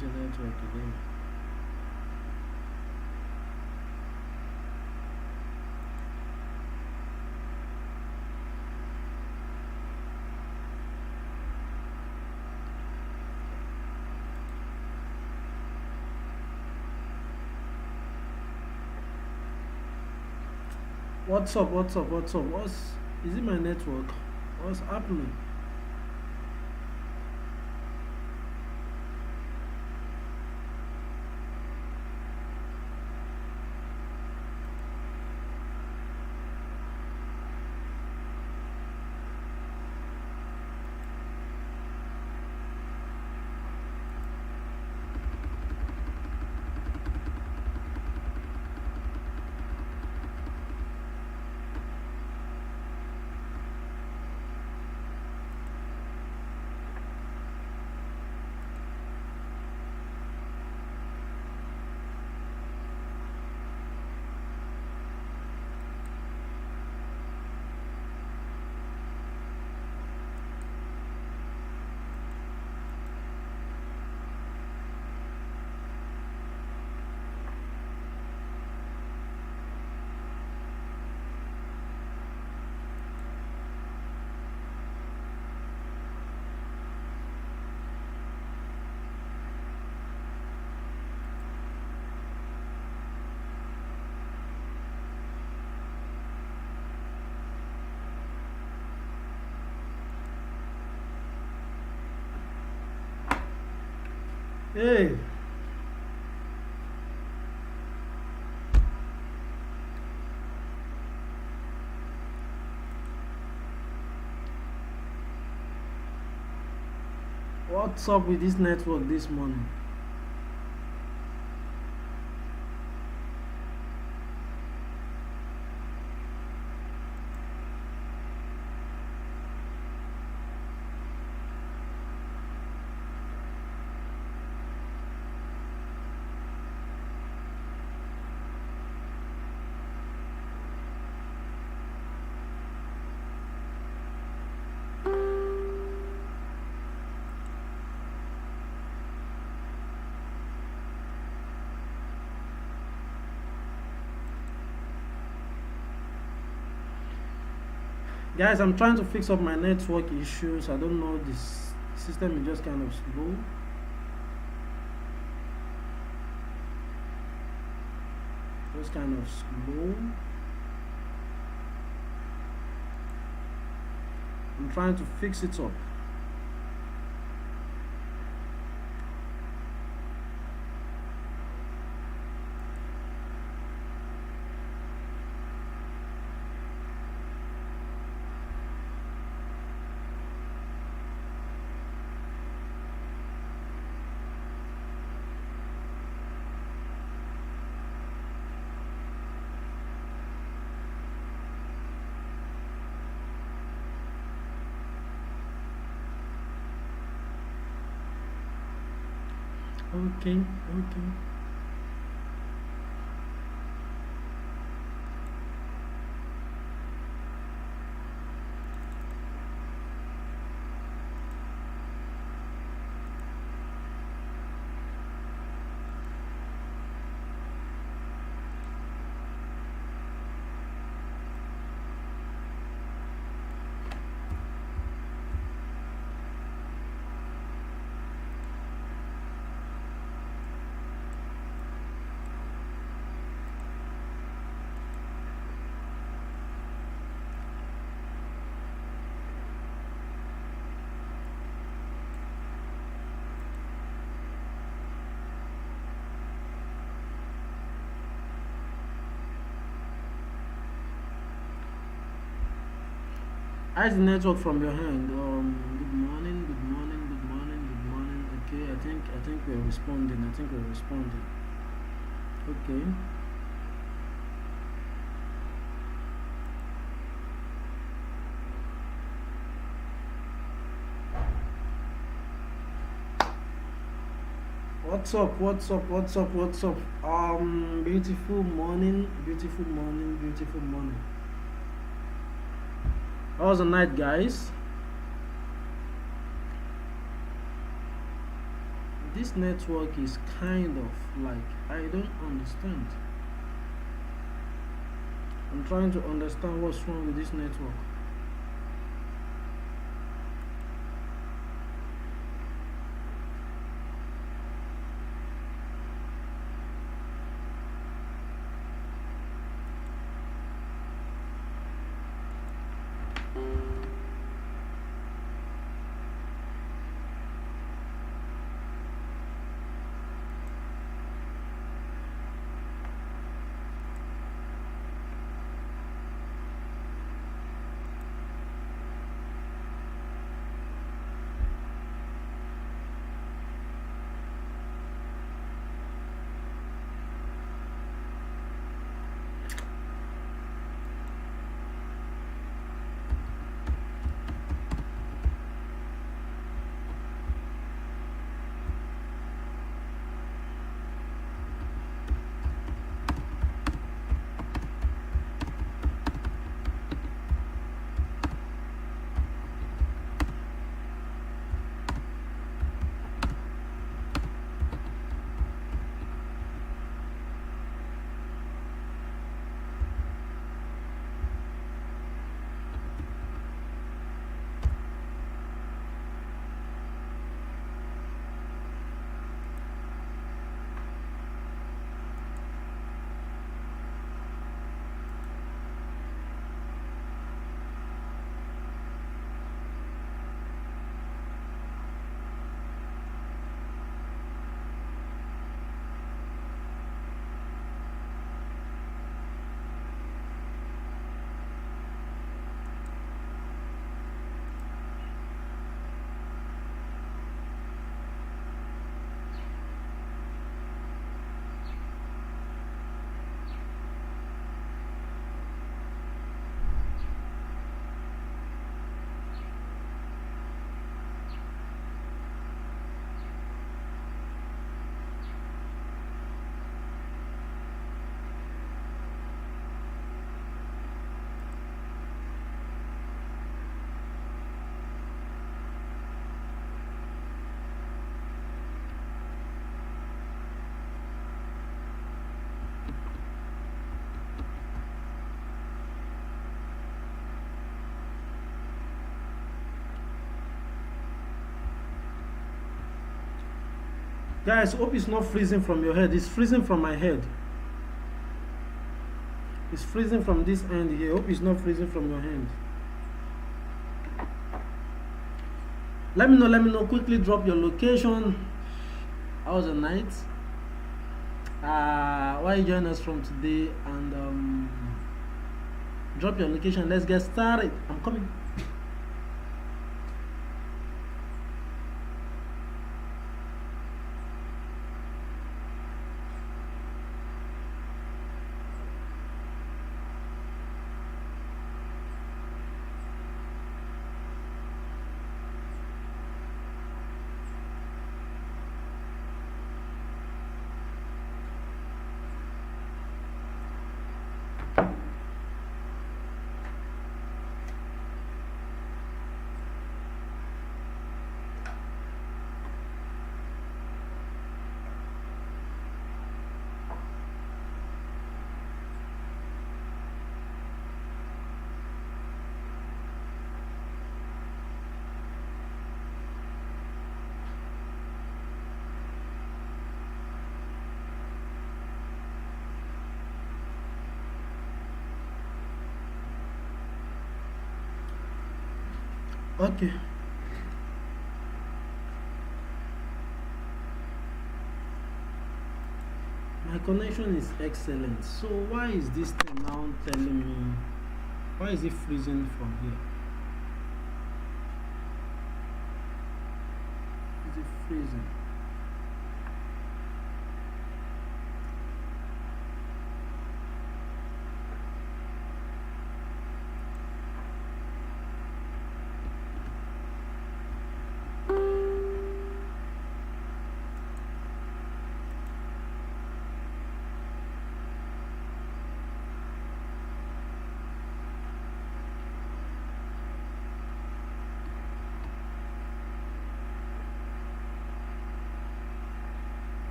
is your network again? What's up? What's up? What's up? Is it my network? What's happening? Hey, what's up with this network this morning? Guys, I'm trying to fix up my network issues. I don't know, this system is just kind of slow. Just kind of slow. I'm trying to fix it up. Okay, okay. How's the network from your hand? Good morning, good morning, good morning, good morning. Okay, I think we're responding. I think we're responding. Okay. What's up? What's up? What's up? What's up? Beautiful morning, beautiful morning, beautiful morning. How was the night, guys? this network is kind of like, I don't understand. I'm trying to understand what's wrong with this network. Guys, hope it's not freezing from your head. It's freezing from my head. It's freezing from this end here. Hope it's not freezing from your hand. Let me know. Quickly drop your location. How was the night? Why you join us from today? And drop your location. Let's get started. I'm coming. Okay. My connection is excellent. So why is this thing now telling me? Why is it freezing from here? Is it freezing?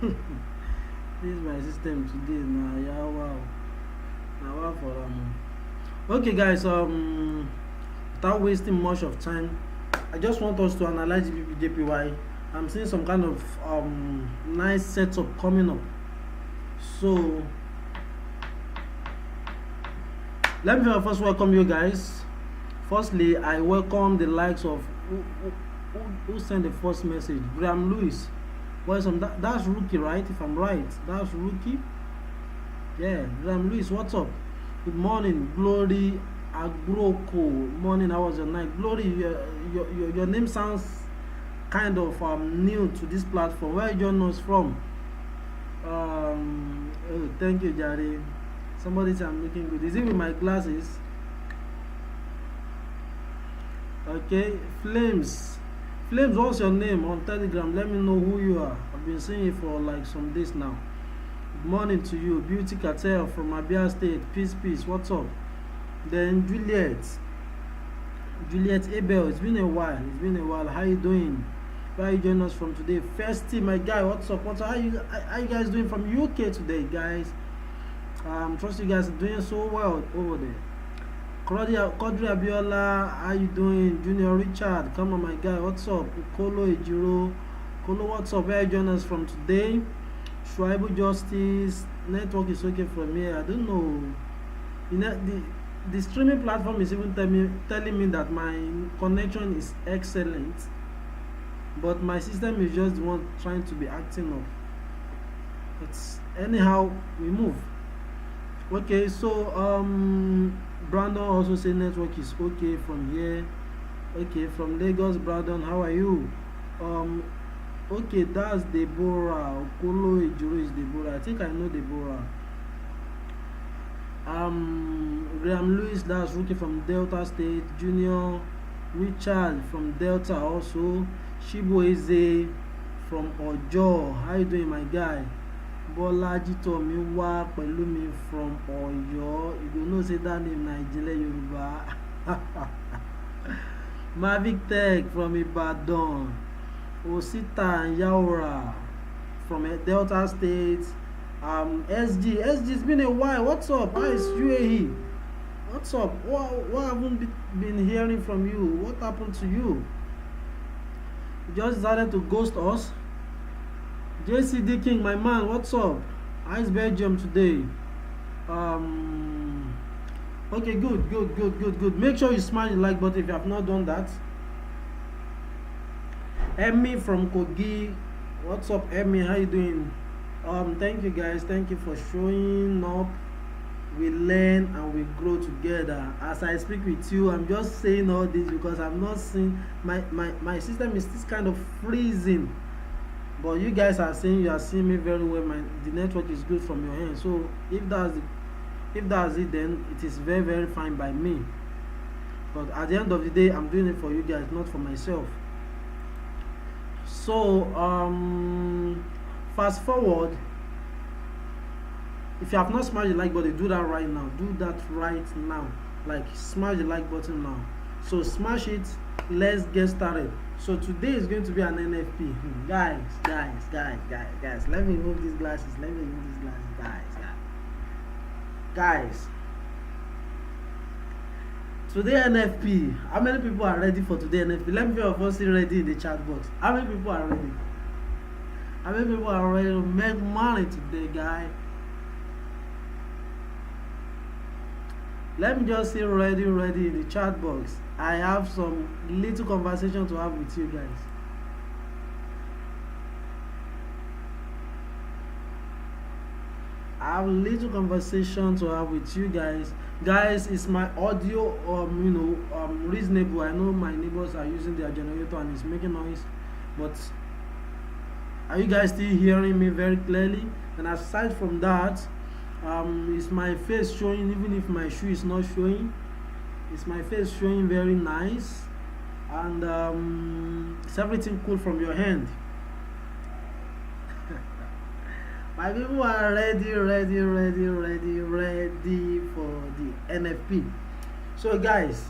This is my system today. Nah, yeah, wow. Now, wow for okay, guys. Without wasting much of time, I just want us to analyze GBP I'm seeing some kind of nice setup coming up. So let me first welcome you guys. Firstly, I welcome the likes of who sent the first message. Graham Lewis. Well, that's Rookie, right? If I'm right, that's Rookie. Yeah, Graham Lewis, what's up? Good morning, Glory Agroko. Morning, how was your night? Glory, your name sounds kind of new to this platform. Where you join us from? Oh, thank you, Jare. Somebody said I'm looking good. Is it with my glasses? Okay, Flames, what's your name on Telegram? Let me know who you are. I've been seeing you for like some days now. Good morning to you. Beauty Cartel from Abia State. Peace, what's up? Then Juliet Abel, it's been a while. How you doing? Where are you joining us from today? Festy, my guy, what's up? How you guys doing from UK today, guys? Trust you guys are doing so well over there. Kodri Abiola, how you doing? Junior Richard, come on, my guy, what's up? Kolo Ejiro, Kolo, what's up? Where are you joining us from today? Shuaibu Justice, network is okay from here. I don't know. You know, the streaming platform is even telling me that my connection is excellent, but my system is just the one trying to be acting up. But anyhow, we move. Okay, so Brandon also say network is okay from here. Okay, from Lagos, Brandon, how are you? Okay, that's Deborah. Okolo Ejiro is Deborah. I think I know Deborah. Graham Lewis, that's Rookie from Delta State. Junior Richard from Delta also. Shibo Eze from Ojo. How you doing, my guy? Bolaji Tomiwa Pelumi from Oyo. You don't know say that name Nigeria Yoruba. Mavic Tech from Ibadan. Osita and Yaura from Delta State. SG, it's been a while. What's up? How is UAE? What's up? What haven't been hearing from you? What happened to you? You just decided to ghost us? JCD King, my man, what's up? How's Belgium today? Okay, good. Make sure you smash the like button if you have not done that. Emmy from Kogi, what's up, Emmy? How you doing? Thank you guys. Thank you for showing up. We learn and we grow together. As I speak with you, I'm just saying all this because I'm not seeing my system is this kind of freezing. But you guys are saying you are seeing me very well. The network is good from your end. So if that's it, then it is very fine by me. But at the end of the day, I'm doing it for you guys, not for myself. So fast forward. If you have not smashed the like button, do that right now. Like smash the like button now. So smash it. Let's get started. So today is going to be an NFP. Guys. Let me remove these glasses. Guys. Today NFP. How many people are ready for today NFP? Let me know if you're still ready in the chat box. How many people are ready? How many people are ready to make money today, guys? Let me just say ready in the chat box. I have some little conversation to have with you guys. I have a little conversation to have with you guys. Guys, is my audio reasonable? I know my neighbors are using their generator and it's making noise, but are you guys still hearing me very clearly? And aside from that, is my face showing? Even if my shoe is not showing, is my face showing very nice? And is everything cool from your hand? My people are ready for the NFP. So guys,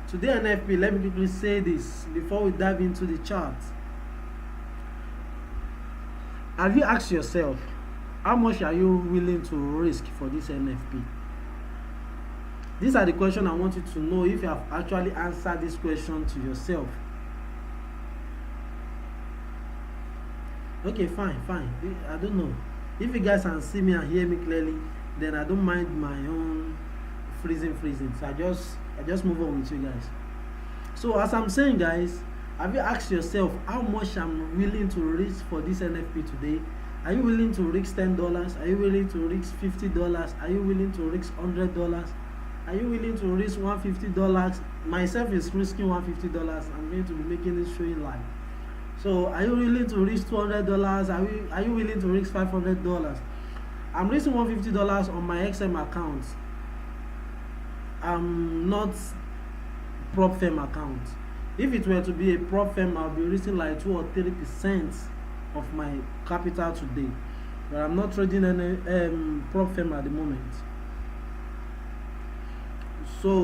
today NFP, let me quickly say this before we dive into the chart. have you asked yourself, how much are you willing to risk for this NFP? These are the questions I want you to know if you have actually answered this question to yourself. Okay, fine. I don't know. If you guys can see me and hear me clearly, then I don't mind my own freezing. So I just move on with you guys. So as I'm saying, guys, have you asked yourself how much I'm willing to risk for this NFP today? Are you willing to risk $10? Are you willing to risk $50? Are you willing to risk $100? Are you willing to risk $150? Myself is risking $150. I'm going to be making this showing live. So are you willing to risk $200? Are you willing to risk $500? I'm risking $150 on my XM account. I'm not prop firm account. If it were to be a prop firm, I'll be risking like 2 or 3% of my capital today. But I'm not trading any prop firm at the moment. So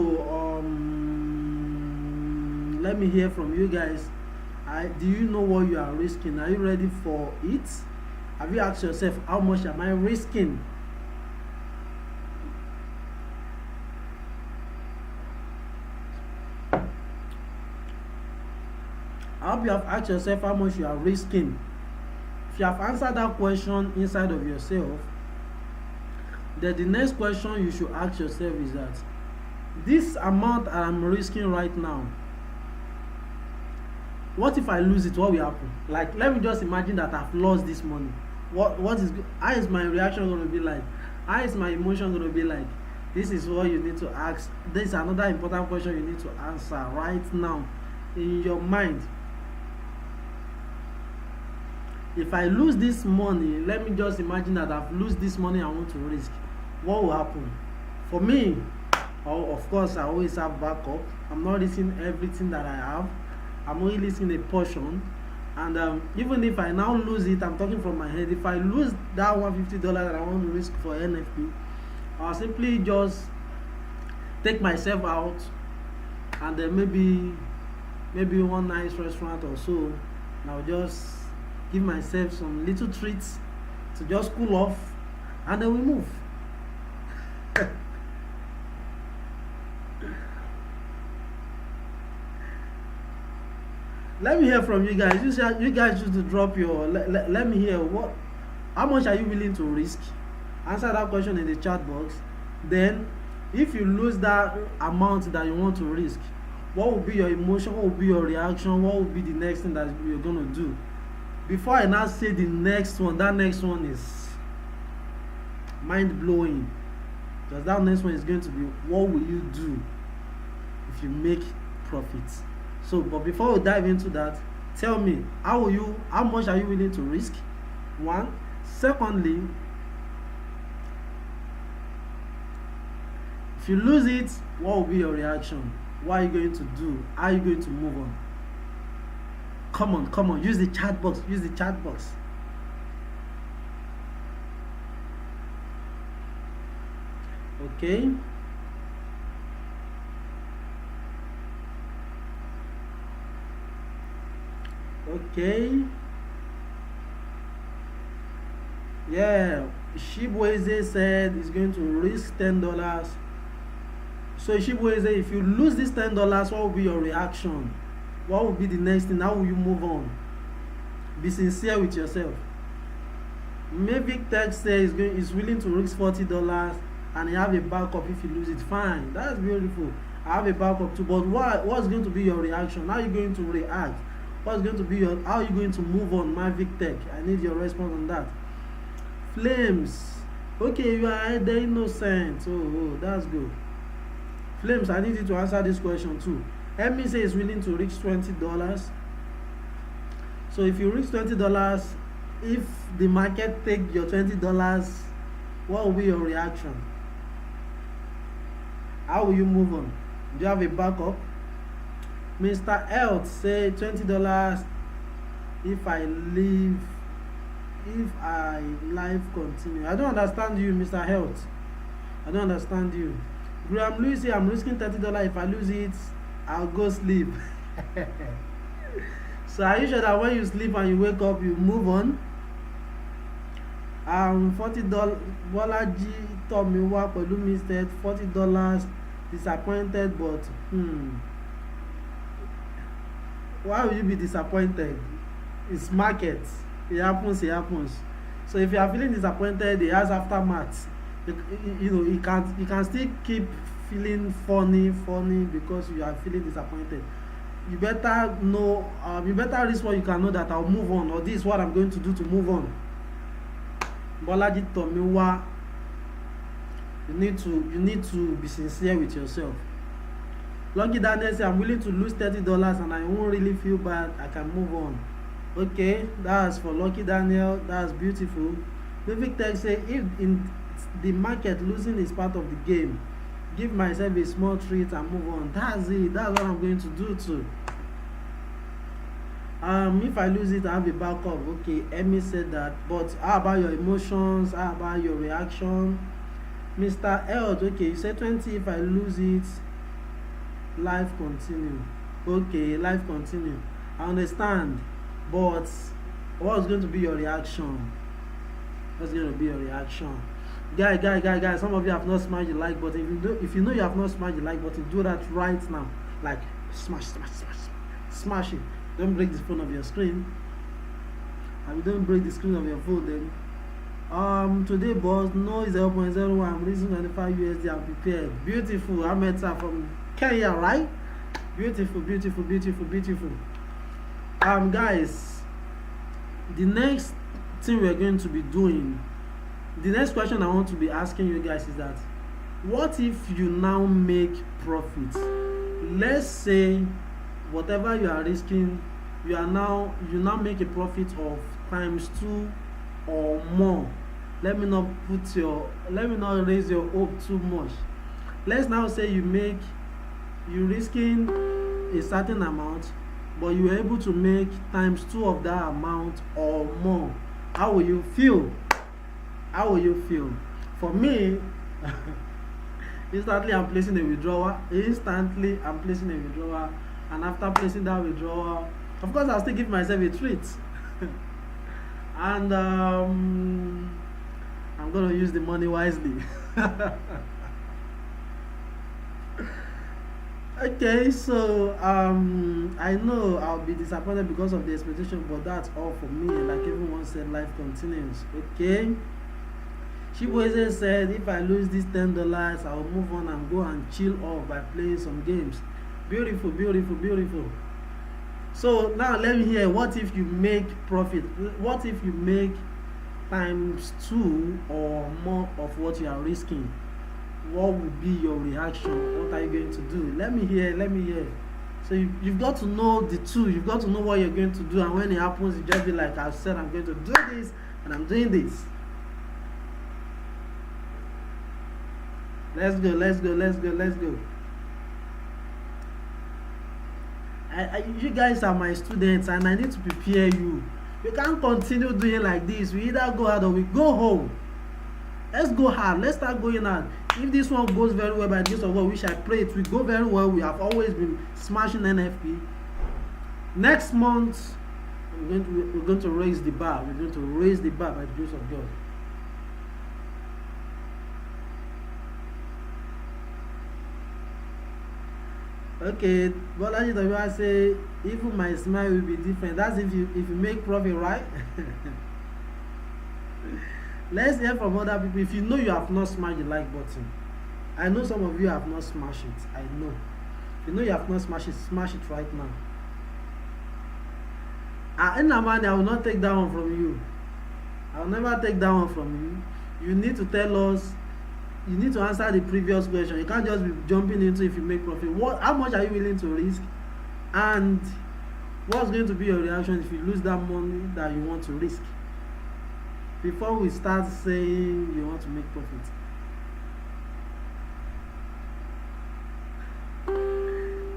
let me hear from you guys. Do you know what you are risking? Are you ready for it? Have you asked yourself, how much am I risking? I hope you have asked yourself how much you are risking. If you have answered that question inside of yourself, then the next question you should ask yourself is that this amount I'm risking right now, what if I lose it? What will happen? Like, let me just imagine that I've lost this money. How is my reaction going to be like? How is my emotion going to be like? This is what you need to ask. This is another important question you need to answer right now in your mind. If I lose this money, let me just imagine that I've lost this money I want to risk. What will happen? For me, of course, I always have backup. I'm not risking everything that I have. I'm only risking a portion. And even if I now lose it, I'm talking from my head. If I lose that $150 that I want to risk for NFP, I'll simply just take myself out and then maybe one nice restaurant or so, and I'll just give myself some little treats to just cool off, and then we move. Let me hear from you guys. You guys used to drop your. Let me hear how much are you willing to risk? Answer that question in the chat box. Then, if you lose that amount that you want to risk, what will be your emotion? What will be your reaction? What will be the next thing that you're gonna do? Before I now say the next one, that next one is mind blowing. Because that next one is going to be, what will you do if you make profits? So, but before we dive into that, tell me, how much are you willing to risk? One. Secondly, if you lose it, what will be your reaction? What are you going to do? How are you going to move on? Come on, use the chat box. Okay. Yeah, Shibweze said he's going to risk $10. So Shibweze, if you lose this $10, what will be your reaction? What will be the next thing? How will you move on? Be sincere with yourself. Mavic Tech says he's willing to risk $40 and he have a backup if you lose it. Fine, that's beautiful. I have a backup too, but what's going to be your reaction? How are you going to react? How are you going to move on, Mavic Tech? I need your response on that. Flames, okay, you are the innocent. Oh, that's good. Flames, I need you to answer this question too. Emmy says willing to reach $20. So if you reach $20, if the market take your $20, what will be your reaction? How will you move on? Do you have a backup? Mr. Health say $20 if I live continue. I don't understand you, Mr. Health. I don't understand you. Graham Lewis say I'm risking $30. If I lose it, I'll go sleep. So are you sure that when you sleep and you wake up, you move on? $40 Bolaji Tomiwa Pelumi said $40 disappointed, but why will you be disappointed? It's market. It happens, it happens. So if you are feeling disappointed, it has aftermath. You know, you can still keep feeling funny because you are feeling disappointed. You better know, you better risk what you can know that I'll move on, or this is what I'm going to do to move on. Bolaji Tomiwa, you need to be sincere with yourself. Lucky Daniel say, I'm willing to lose $30 and I won't really feel bad. I can move on. Okay, that's for Lucky Daniel. That's beautiful. Vivek Tech say, if in the market losing is part of the game, give myself a small treat and move on. That's it. That's what I'm going to do too. If I lose it, I have a backup. Okay, Emmy said that. But how about your emotions? How about your reaction? Mr. Eld, okay, you said 20. If I lose it, life continue. Okay, life continue. I understand. But what's going to be your reaction? What's going to be your reaction? Guys, some of you have not smashed the like button. If you know you have not smashed the like button, do that right now. Like, smash it. Don't break the phone of your screen. And don't break the screen of your phone then. Today, boss, no is 0.01. I'm raising 25 USD. I'm prepared. Beautiful. Ahmed from Kenya, right? Beautiful. Guys, the next thing we're going to be doing, the next question I want to be asking you guys is that, what if you now make profit? Let's say whatever you are risking, you now make a profit of ×2 or more. Let me not raise your hope too much. Let's now say you're risking a certain amount, but you are able to make ×2 of that amount or more. How will you feel? For me, instantly I'm placing a withdrawal. And after placing that withdrawal, of course I'll still give myself a treat. And I'm gonna use the money wisely. Okay, so I know I'll be disappointed because of the expectation, but that's all for me. Like everyone said, life continues. Okay, Shibueze said, if I lose this $10, I'll move on and go and chill off by playing some games. Beautiful. So now let me hear, what if you make profit? What if you make ×2 or more of what you are risking? What would be your reaction? What are you going to do? Let me hear. So you've got to know the two. You've got to know what you're going to do, and when it happens, you just be like, I've said I'm going to do this, and I'm doing this. Let's go. You guys are my students, and I need to prepare you. You can't continue doing like this. We either go hard or we go home. Let's go hard. Let's start going hard. If this one goes very well by the grace of God, which I pray it will go very well. We have always been smashing NFP. Next month, we're going to raise the bar. We're going to raise the bar by the grace of God. Okay, Bolaji Tomiwa say, even my smile will be different. That's if you make profit, right? Let's hear from other people. If you know you have not smashed the like button, I know some of you have not smashed it. I know. If you know you have not smashed it, smash it right now. In the money, I will not take that one from you. I will never take that one from you. You need to tell us. You need to answer the previous question. You can't just be jumping into if you make profit. How much are you willing to risk? And what's going to be your reaction if you lose that money that you want to risk? Before we start saying you want to make profit.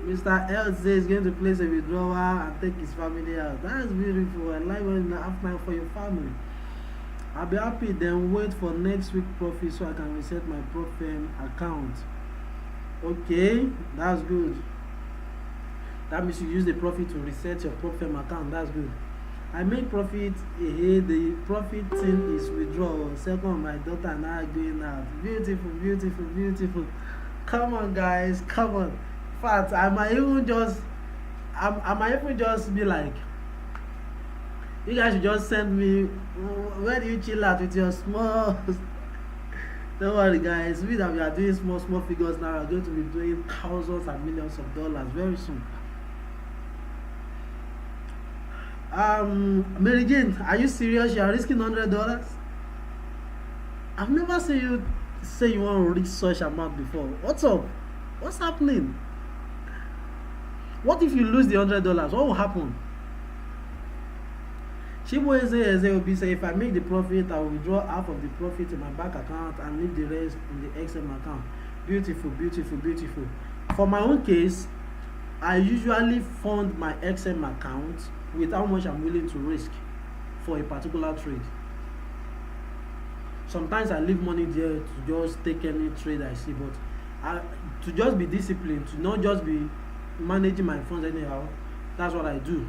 Mr. L says he's going to place a withdrawal and take his family out. That's beautiful. I like when you have time for your family. I'll be happy, then wait for next week profit so I can reset my Profem account. Okay, that's good. That means you use the profit to reset your Profem account. That's good. I make profit. The profit thing is withdrawal. Second, my daughter and I are going out. Beautiful, beautiful, beautiful. Come on, guys, come on. In fact, I might even just be like, you guys should just send me. Where do you chill out with your small? Don't worry, guys. We that we are doing small figures now are going to be doing thousands and millions of dollars very soon. Mary Jane, are you serious? You are risking $100? I've never seen you say you want to risk such amount before. What's up? What's happening? What if you lose the $100? What will happen? Chibueze will be say, if I make the profit, I will withdraw half of the profit in my bank account and leave the rest in the XM account. Beautiful, beautiful, beautiful. For my own case, I usually fund my XM account with how much I'm willing to risk for a particular trade. Sometimes I leave money there to just take any trade I see, but to just be disciplined, to not just be managing my funds anyhow. That's what I do.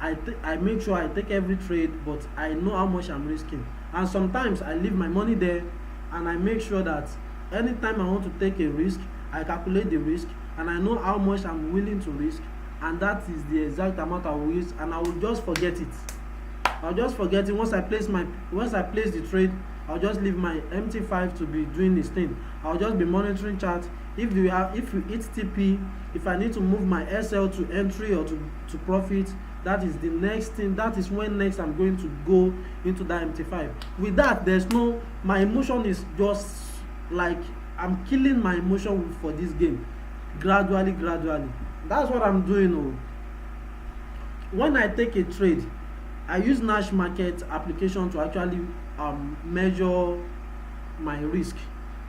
I make sure I take every trade, but I know how much I'm risking. And sometimes I leave my money there, and I make sure that anytime I want to take a risk, I calculate the risk, and I know how much I'm willing to risk, and that is the exact amount I will use, and I will just forget it. I'll just forget it once I place the trade. I'll just leave my MT5 to be doing its thing. I'll just be monitoring chart. If you hit TP, if I need to move my SL to entry or to profit, that is the next thing. That is when next I'm going to go into that MT5. With that, my emotion is just like I'm killing my emotion for this game gradually. That's what I'm doing. When I take a trade, I use Nash Market application to actually measure my risk.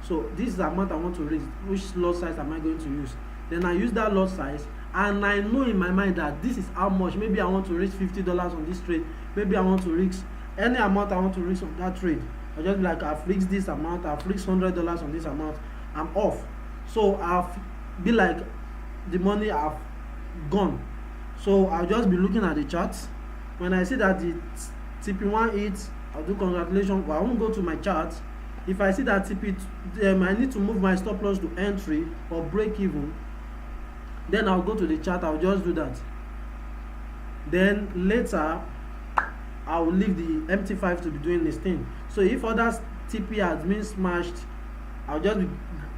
So this is the amount I want to risk. Which lot size am I going to use? Then I use that lot size, and I know in my mind that this is how much. Maybe I want to risk $50 on this trade. Maybe I want to risk any amount I want to risk on that trade. I just be like, I've risked this amount. I've risked $100 on this amount. I'm off. So I'll be like, the money I've gone. So I'll just be looking at the charts. When I see that the TP1 hits, I'll do congratulations. But I won't go to my chart. If I see that TP, I need to move my stop loss to entry or break even, then I'll go to the chart. I'll just do that. Then later, I will leave the MT5 to be doing this thing. So if other TP has been smashed, I'll just be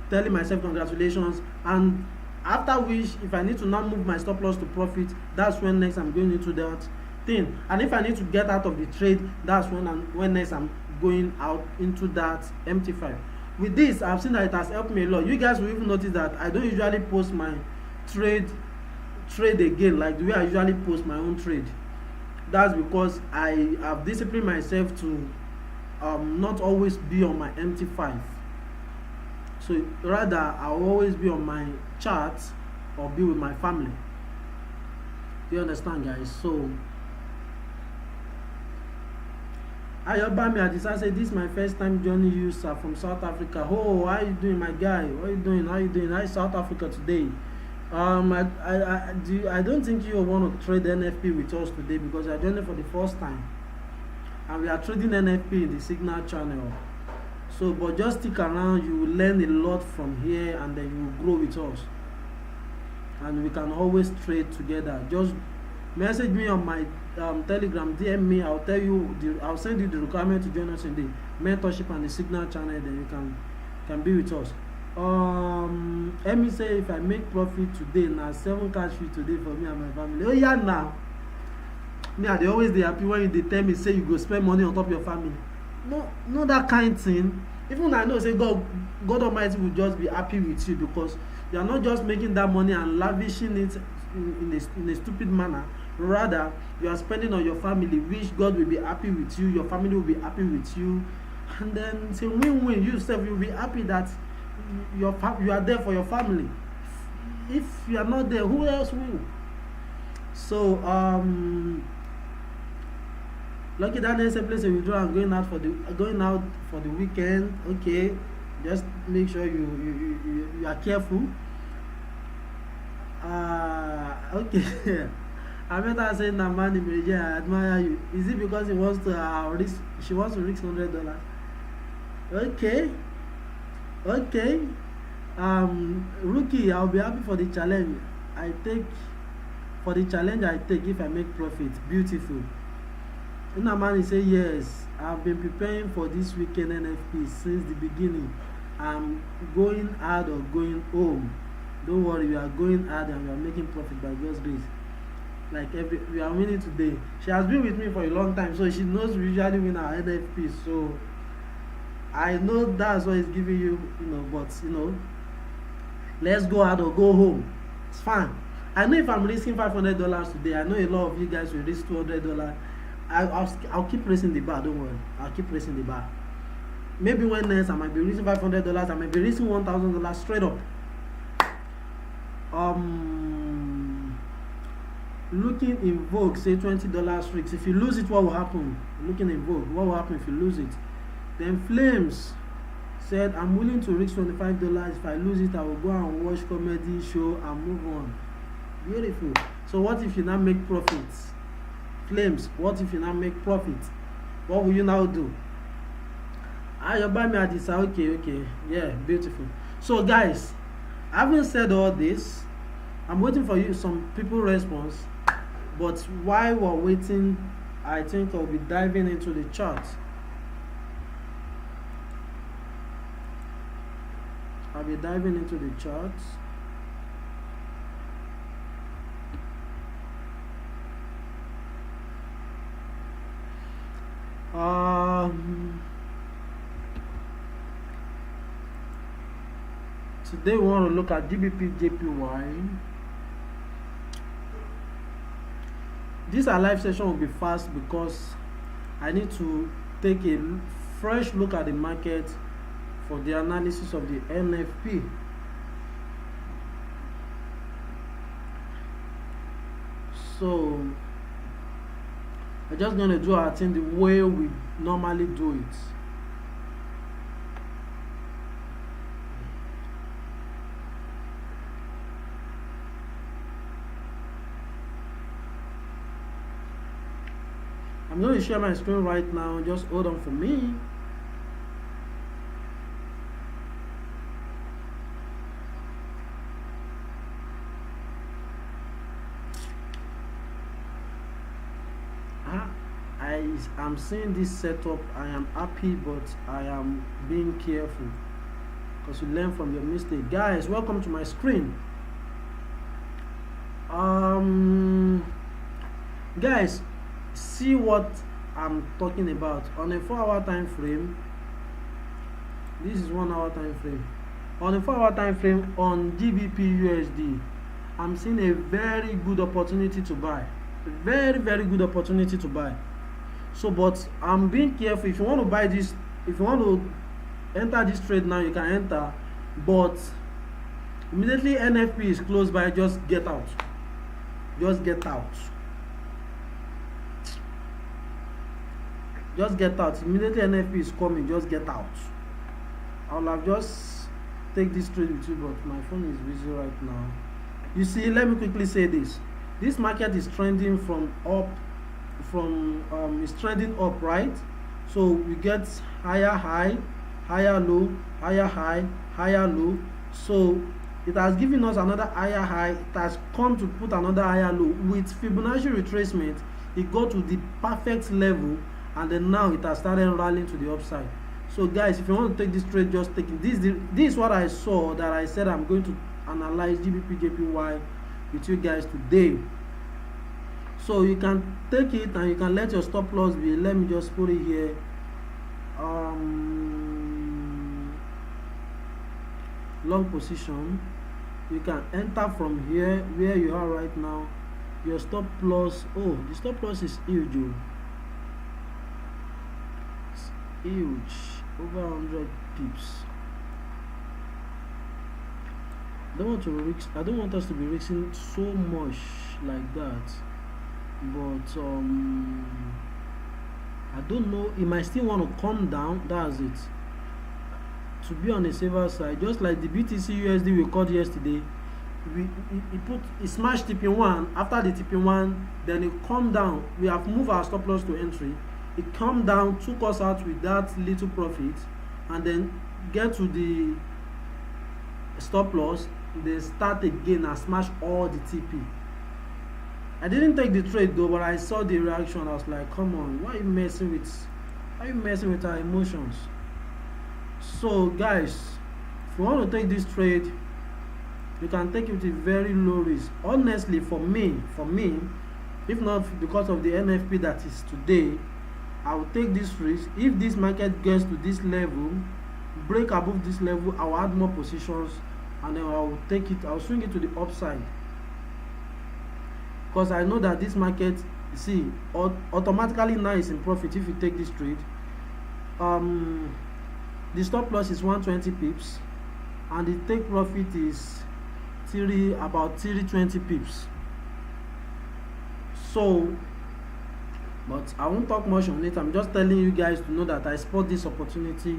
telling myself congratulations. And after which, if I need to now move my stop loss to profit, that's when next I'm going into that thing. And if I need to get out of the trade, that's when next I'm going out into that MT5. With this, I've seen that it has helped me a lot. You guys will even notice that I don't usually post my trade again like the way I usually post my own trade. That's because I have disciplined myself to not always be on my MT5. So rather, I'll always be on my chart or be with my family. You understand, guys? So Ayobami Adisa said, this is my first time joining you, sir, from South Africa. Oh, how you doing, my guy? What are you doing? How you doing? How is South Africa today? I don't think you want to trade NFP with us today because you are joining for the first time, and we are trading NFP in the Signal channel. So, but just stick around. You will learn a lot from here, and then you will grow with us, and we can always trade together. Just message me on my Telegram, DM me. I'll tell you. I'll send you the requirement to join us in the mentorship and the Signal channel. Then you can be with us. Let me say, if I make profit today, now 7 cash free today for me and my family. Oh yeah, now me I dey always dey happy when you tell me say you go spend money on top of your family. No that kind thing. Even I know say God Almighty will just be happy with you because you are not just making that money and lavishing it in a stupid manner. Rather, you are spending on your family, which God will be happy with you. Your family will be happy with you, and then it's a win-win. You yourself will be happy that you are there for your family. If you are not there, who else will? So lucky that next place a withdrawal and going out for the weekend. Okay, just make sure you are careful. Okay. I met her saying that man in Nigeria, I admire you. Is it because he wants to risk? She wants to risk $100. Okay, okay. Rookie, I'll be happy for the challenge. I take for the challenge. I take if I make profit. Beautiful. Inamani say yes. I've been preparing for this weekend NFP since the beginning. I'm going hard or going home. Don't worry, we are going hard and we are making profit by God's grace. Like we are winning today. She has been with me for a long time, so she knows we usually win our NFP. So I know that's what it's giving you, but let's go hard or go home. It's fine. I know if I'm risking $500 today, I know a lot of you guys will risk $200. I'll keep raising the bar. Don't worry, I'll keep raising the bar. Maybe when next I might be risking $500, I might be risking $1,000 straight up. Looking in Vogue say $20 risk. If you lose it, what will happen? Looking in Vogue, what will happen if you lose it? Then Flames said, I'm willing to risk $25. If I lose it, I will go and watch comedy show and move on. Beautiful. So what if you now make profits? Flames, what if you now make profit? What will you now do? You buy me at this. Okay. Yeah, beautiful. So guys, having said all this, I'm waiting for you some people response. But while we're waiting, I think I'll be diving into the chart. I'll be diving into the chart. Today we want to look at GBP JPY. This our live session will be fast because I need to take a fresh look at the market for the analysis of the NFP. So we're just going to do our thing the way we normally do it. I'm going to share my screen right now. Just hold on for me. I'm seeing this setup. I am happy, but I am being careful because you learn from your mistake. Guys, welcome to my screen. Guys, see what I'm talking about on a 4-hour time frame. This is 1 hour time frame. On a 4-hour time frame on GBP USD, I'm seeing a very good opportunity to buy. A very, very good opportunity to buy. So, but I'm being careful. If you want to buy this, if you want to enter this trade now, you can enter. But immediately NFP is closed by, just get out. Just get out. Just get out. Immediately NFP is coming, just get out. I'll have just take this trade with you, but my phone is busy right now. You see, let me quickly say this. This market is trending from up, it's trending up, right? So we get higher high, higher low, higher high, higher low. So it has given us another higher high. It has come to put another higher low. With Fibonacci retracement, it got to the perfect level, and then now it has started rallying to the upside. So guys, if you want to take this trade, just take it. This is what I saw that I said I'm going to analyze GBP JPY with you guys today. So you can take it and you can let your stop loss be. Let me just put it here. Long position. You can enter from here where you are right now. Your stop loss. Oh, the stop loss is huge. It's huge. Over 100 pips. I don't want us to be risking so much like that. But I don't know, it might still want to come down. That's it, to be on the safer side. Just like the BTC USD we caught yesterday, he smashed TP1. After the TP1, then it come down. We have moved our stop loss to entry. It come down, took us out with that little profit, and then get to the stop loss. They start again and smash all the TP. I didn't take the trade though, but I saw the reaction. I was like, come on, why are you messing with our emotions? So guys, if you want to take this trade, you can take it with a very low risk. Honestly, for me, if not because of the NFP that is today, I will take this risk. If this market gets to this level, break above this level, I will add more positions, and then I will take it, I will swing it to the upside, because I know that this market, see, automatically now is in profit if you take this trade. The stop loss is 120 pips, and the take profit is about 320 pips. So, but I won't talk much on it. I'm just telling you guys to know that I spot this opportunity,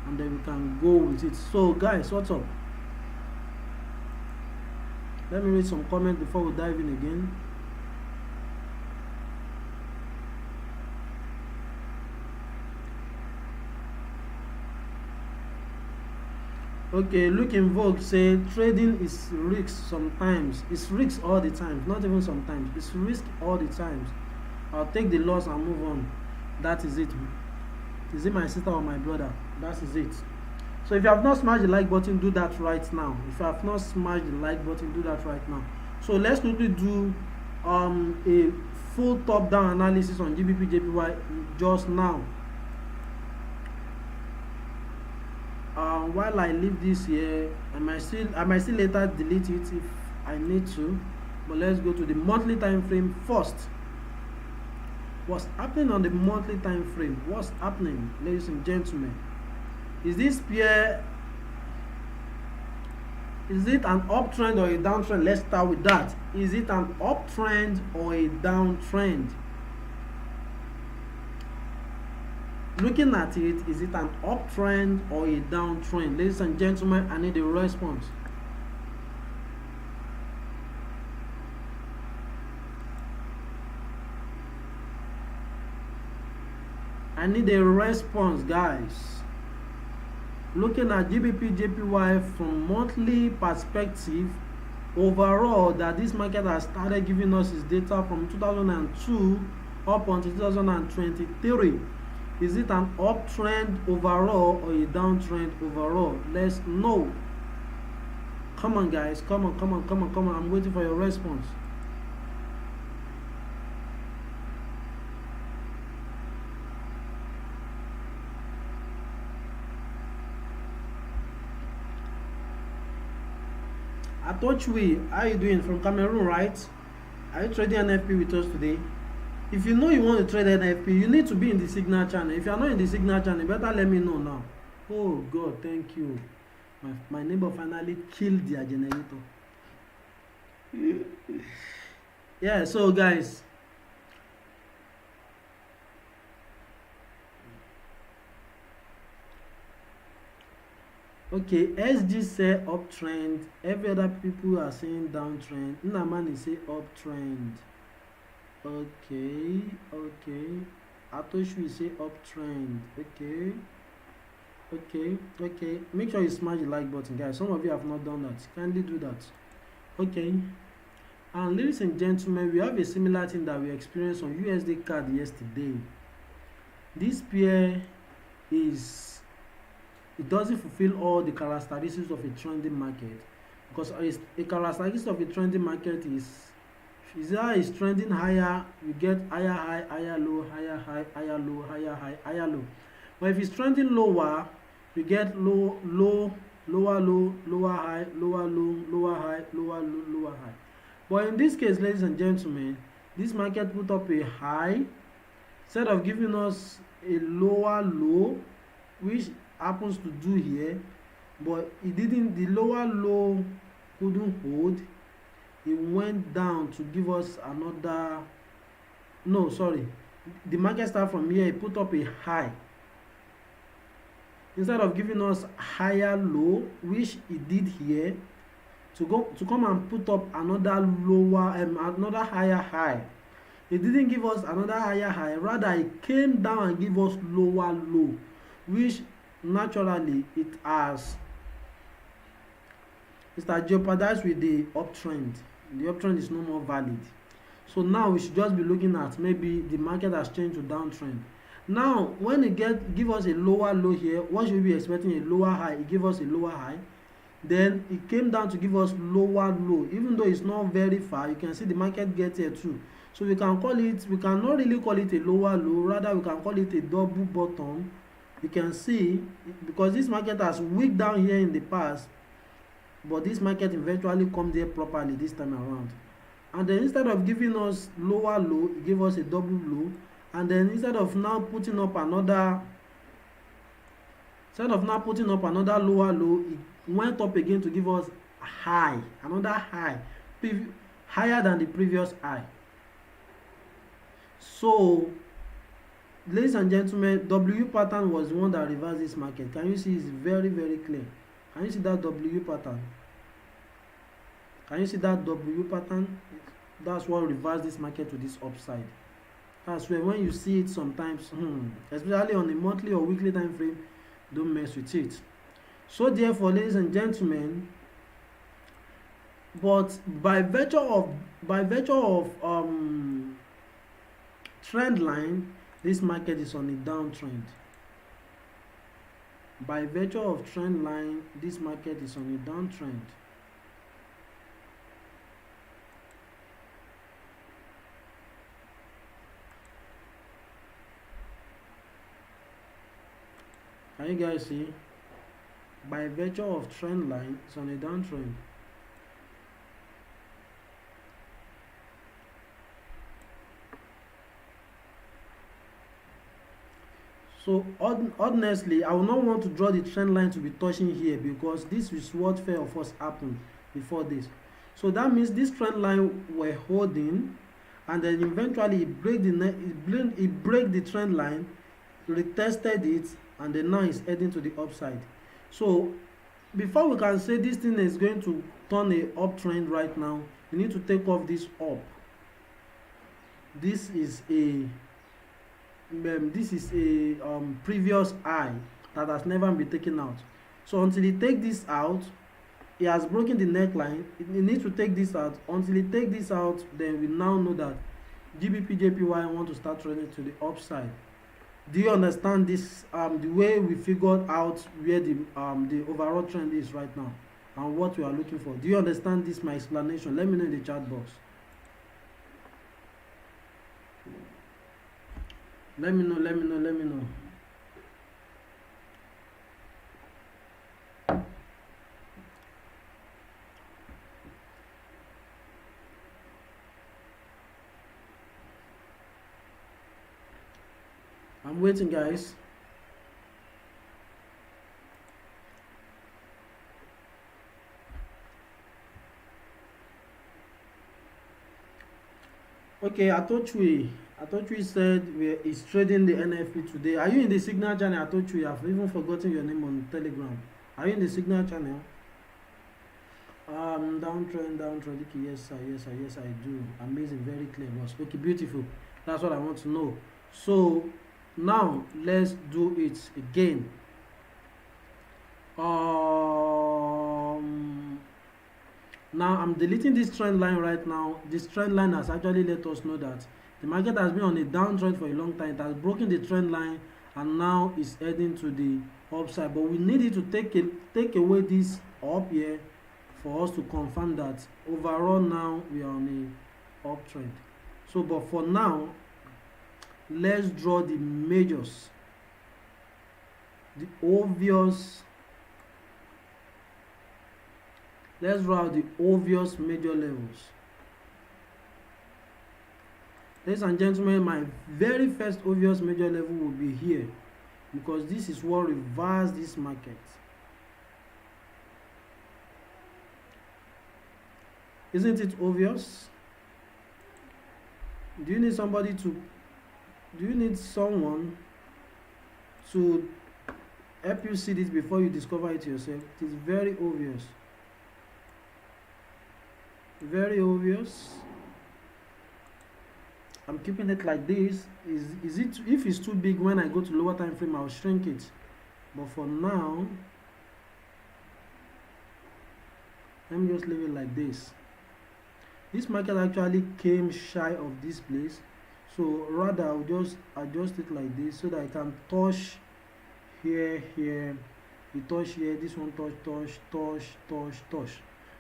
and then we can go with it. So guys, what's up? Let me read some comments before we dive in again. Okay, Look in Vogue say trading is risk sometimes. It's risk all the time, not even sometimes. It's risk all the times. I'll take the loss and move on. That is it. Is it my sister or my brother? That is it. So if you have not smashed the like button, do that right now. If you have not smashed the like button, do that right now. So let's quickly do a full top-down analysis on GBP JPY just now. While I leave this here, I might still later delete it if I need to, but let's go to the monthly time frame first. What's happening on the monthly time frame? What's happening, ladies and gentlemen? Is this pair, is it an uptrend or a downtrend? Let's start with that. Is it an uptrend or a downtrend? Looking at it, is it an uptrend or a downtrend? Ladies and gentlemen, I need a response. I need a response, guys. Looking at GBP JPY from monthly perspective, overall that this market has started giving us its data from 2002 up until 2023. Is it an uptrend overall or a downtrend overall? Let's know. Come on guys, come on. I'm waiting for your response. Atochwi, how are you doing? From Cameroon, right? Are you trading NFP with us today? If you know you want to trade NFP, you need to be in the signal channel. If you are not in the signal channel, better let me know now. Oh God, thank you. My neighbor finally killed their generator. Yeah, so guys, okay, SG say uptrend. Every other people are saying downtrend. Nnamani say uptrend. Okay. Atoshu say uptrend. Okay. Make sure you smash the like button, guys. Some of you have not done that. Kindly do that. Okay. And ladies and gentlemen, we have a similar thing that we experienced on USD card yesterday. This pair is, it doesn't fulfill all the characteristics of a trending market, because a characteristic of a trending market is that it's trending higher, you get higher high, higher low, higher high, higher low, higher high, higher low. But if it's trending lower, you get lower low, lower high, lower low, lower high, lower low, lower high. But in this case, ladies and gentlemen, this market put up a high, instead of giving us a lower low, which happens to do here, but it didn't, the lower low couldn't hold. It went down to give us another, no, sorry, the market start from here, it put up a high. Instead of giving us higher low, which it did here, to come and put up another lower another higher high. It didn't give us another higher high, rather it came down and give us lower low, which naturally it has jeopardized with the uptrend. The uptrend is no more valid. So now we should just be looking at maybe the market has changed to downtrend. Now when it give us a lower low here, what should we be expecting? A lower high. It gave us a lower high, then it came down to give us lower low. Even though it's not very far, you can see the market get here too. So we cannot really call it a lower low, rather we can call it a double bottom. You can see, because this market has wicked down here in the past, but this market eventually come there properly this time around. And then instead of giving us lower low, it gave us a double low. And then instead of now putting up another lower low, it went up again to give us a high, another high, higher than the previous high. So ladies and gentlemen, W pattern was the one that reversed this market. Can you see? It's very, very clear. Can you see that W pattern? Can you see that W pattern? That's what reversed this market to this upside. That's where when you see it sometimes, especially on a monthly or weekly time frame, don't mess with it. So therefore, ladies and gentlemen, but by virtue of trend line, this market is on a downtrend. By virtue of trend line, this market is on a downtrend. Can you guys see? By virtue of trend line, it's on a downtrend. So honestly, I will not want to draw the trend line to be touching here, because this is what fair of us happened before this. So that means this trend line we're holding, and then eventually it break the trend line, retested it, and then now it's heading to the upside. So before we can say this thing is going to turn a uptrend right now, we need to take off this up. This is a previous high that has never been taken out. So until it take this out, it has broken the neckline. It needs to take this out. Until it take this out, then we now know that GBP JPY want to start trading to the upside. Do you understand this? The way we figured out where the overall trend is right now and what we are looking for. Do you understand this, my explanation? Let me know in the chat box. Let me know. I'm waiting, guys. Okay, I thought we said is trading the NFP today. Are you in the Signal channel? I thought you have even forgotten your name on Telegram. Are you in the Signal channel? Downtrend. Okay, yes, I do. Amazing, very clear, boss. Okay, beautiful. That's what I want to know. So now let's do it again. Now I'm deleting this trend line right now. This trend line has actually let us know that the market has been on a downtrend for a long time. It has broken the trend line and now is heading to the upside. But we need it to take away this up here for us to confirm that overall now we are on a uptrend. So, but for now, let's draw the majors, the obvious. Let's draw the obvious major levels. Ladies and gentlemen, my very first obvious major level will be here, because this is what reversed this market. Isn't it obvious? Do you need someone to help you see this before you discover it yourself? It is very obvious. very obvious. I'm keeping it like this. Is it, if it's too big, when I go to lower time frame I'll shrink it, but for now let me just leave it like this. This market actually came shy of this place, so rather I'll just adjust it like this so that I can touch here, you touch here, this one touch.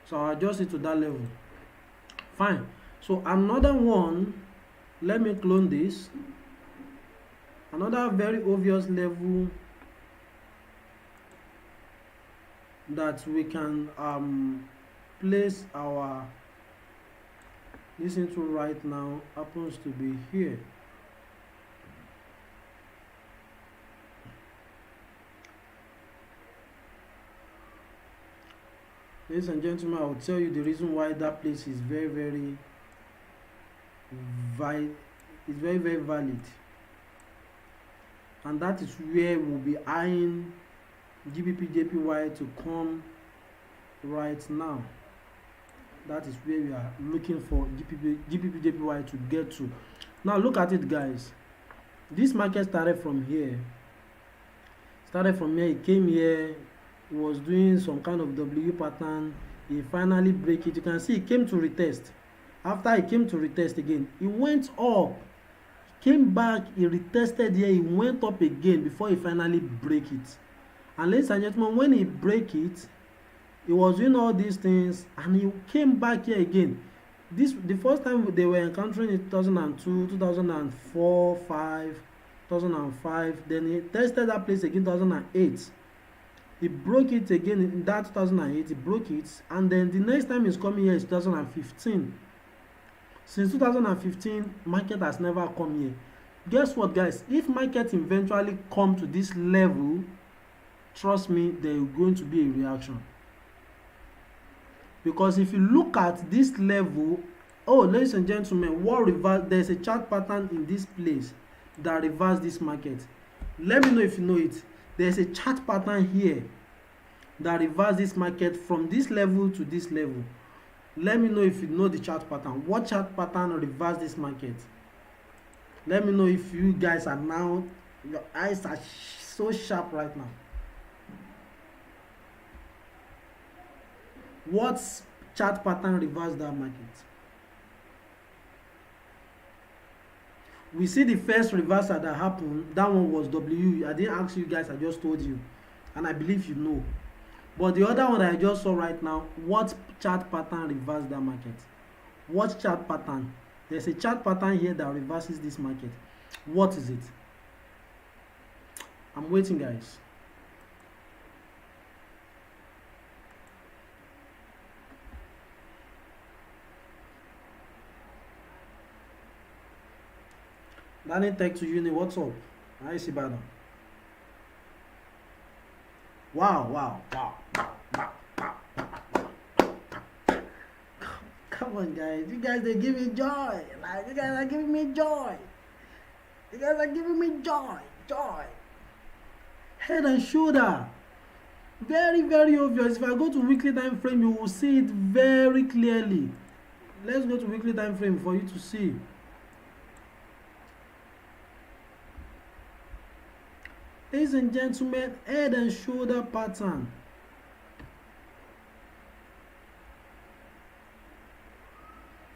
So I'll adjust it to that level. Fine. So another one, let me clone this. Another very obvious level that we can place our this into right now happens to be here. Ladies and gentlemen, I will tell you the reason why that place is very valid, and that is where we'll be eyeing GBP JPY to come right now. That is where we are looking for GBP JPY to get to. Now look at it, guys. This market started from here. It came here, it was doing some kind of W pattern. He finally break it. You can see it came to retest. After it came to retest again, it went up, came back, he retested here, he went up again before he finally break it. And ladies and gentlemen, when he break it, he was doing all these things and he came back here again. This the first time they were encountering in 2002, 2004, 5, 2005. Then he tested that place again 2008. He broke it again in that 2008. He broke it, and then the next time he's coming here is 2015. Since 2015, market has never come here. Guess what, guys? If market eventually come to this level, trust me, there is going to be a reaction. Because if you look at this level, oh, ladies and gentlemen, what reverse? There's a chart pattern in this place that reverse this market. Let me know if you know it. There's a chart pattern here that reverse this market from this level to this level. Let me know if you know the chart pattern. What chart pattern reverse this market? Let me know if you guys are now, your eyes are so sharp right now. What chart pattern reverse that market? We see the first reversal that happened. That one was W. I didn't ask you guys, I just told you, and I believe you know. But the other one that I just saw right now, what chart pattern reversed that market? What chart pattern? There's a chart pattern here that reverses this market. What is it? I'm waiting, guys. Danny Tech to Uni, what's up? Nice, Ibadan. Wow. Come on, guys. You guys, they give me joy. Like, you guys are giving me joy. Joy. Head and shoulder. Very obvious. If I go to weekly time frame, you will see it very clearly. Let's go to weekly time frame for you to see. Ladies and gentlemen, head and shoulder pattern.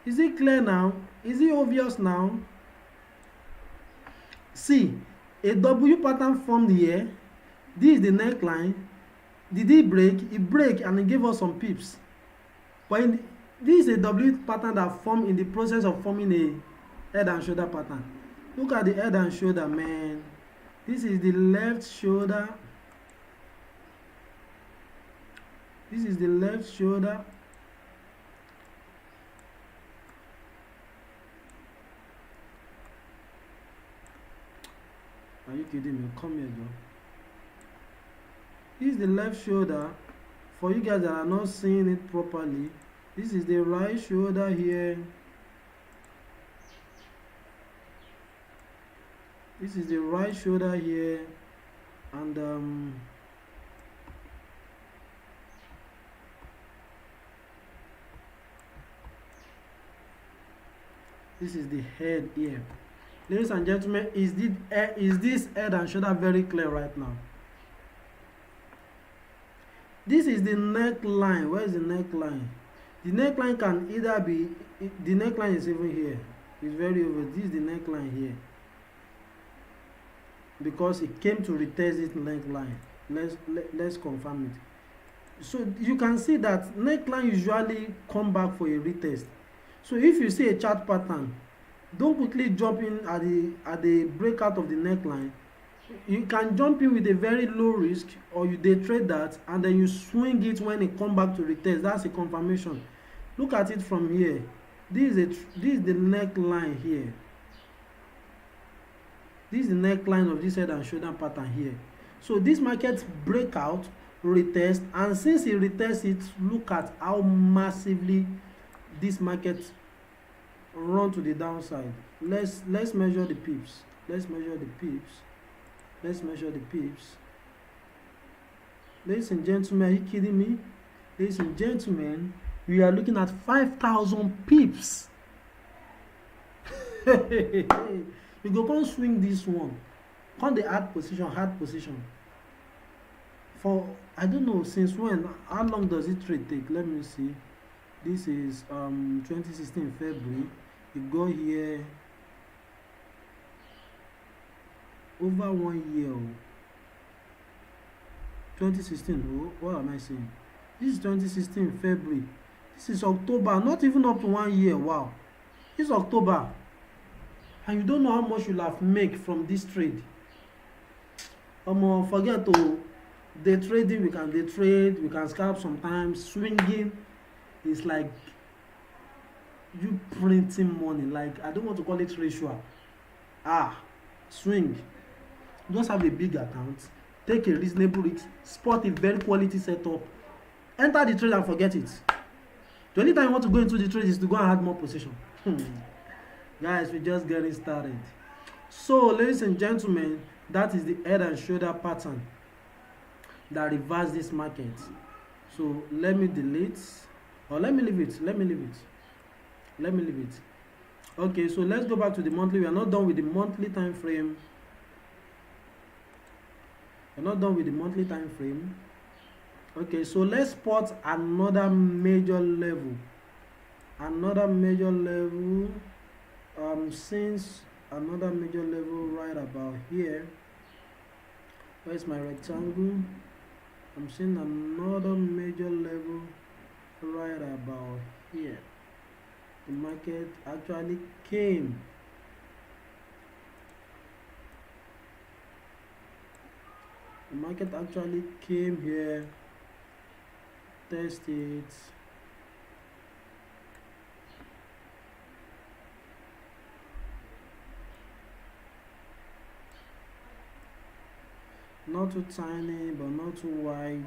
Is it clear now? Is it obvious now? See, a W pattern formed here. This is the neckline. Did it break? It break and it gave us some pips. But this is a W pattern that formed in the process of forming a head and shoulder pattern. Look at the head and shoulder, man. This is the left shoulder. This is the left shoulder. Are you kidding me? Come here, Joe. This is the left shoulder. For you guys that are not seeing it properly, this is the right shoulder here. This is the right shoulder here, and This is the head here. Ladies and gentlemen, is this head and shoulder very clear right now? This is the neckline. Where is the neckline? The neckline can either be, the neckline is even here. It's very over. This is the neckline here. Because it came to retest this neckline. Let's confirm it. So you can see that neckline usually come back for a retest. So if you see a chart pattern, don't quickly jump in at the breakout of the neckline. You can jump in with a very low risk, or you day trade that and then you swing it when it come back to retest. That's a confirmation. Look at it from here. This is the neckline here. This is the neckline of this head and shoulder pattern here. So this market breakout, retest, and since it retests it, look at how massively this market run to the downside. Let's measure the pips. Let's measure the pips. Ladies and gentlemen, are you kidding me? Ladies and gentlemen, we are looking at 5,000 pips. You go come swing this one. Come the hard position. For I don't know since when, how long does it trade take? Let me see. This is 2016 February. You go here over 1 year. 2016. What am I saying? This is 2016 February. This is October. Not even up to 1 year. Wow. This is October. And you don't know how much you'll have make from this trade. Forget to day trading. We can day trade. We can scalp sometimes. Swinging is like you printing money. Like, I don't want to call it ratio. Swing. Just have a big account. Take a reasonable risk. Spot a very quality setup. Enter the trade and forget it. The only time you want to go into the trade is to go and add more position. Guys, we're just getting started. So, ladies and gentlemen, that is the head and shoulder pattern that reversed this market. So let me delete, or let me leave it. Okay, so let's go back to the monthly. We are not done with the monthly time frame. Okay, so let's spot another major level. Since another major level right about here. Where's my rectangle? I'm seeing another major level right about here. The market actually came. Here, test it. Not too tiny, but not too wide.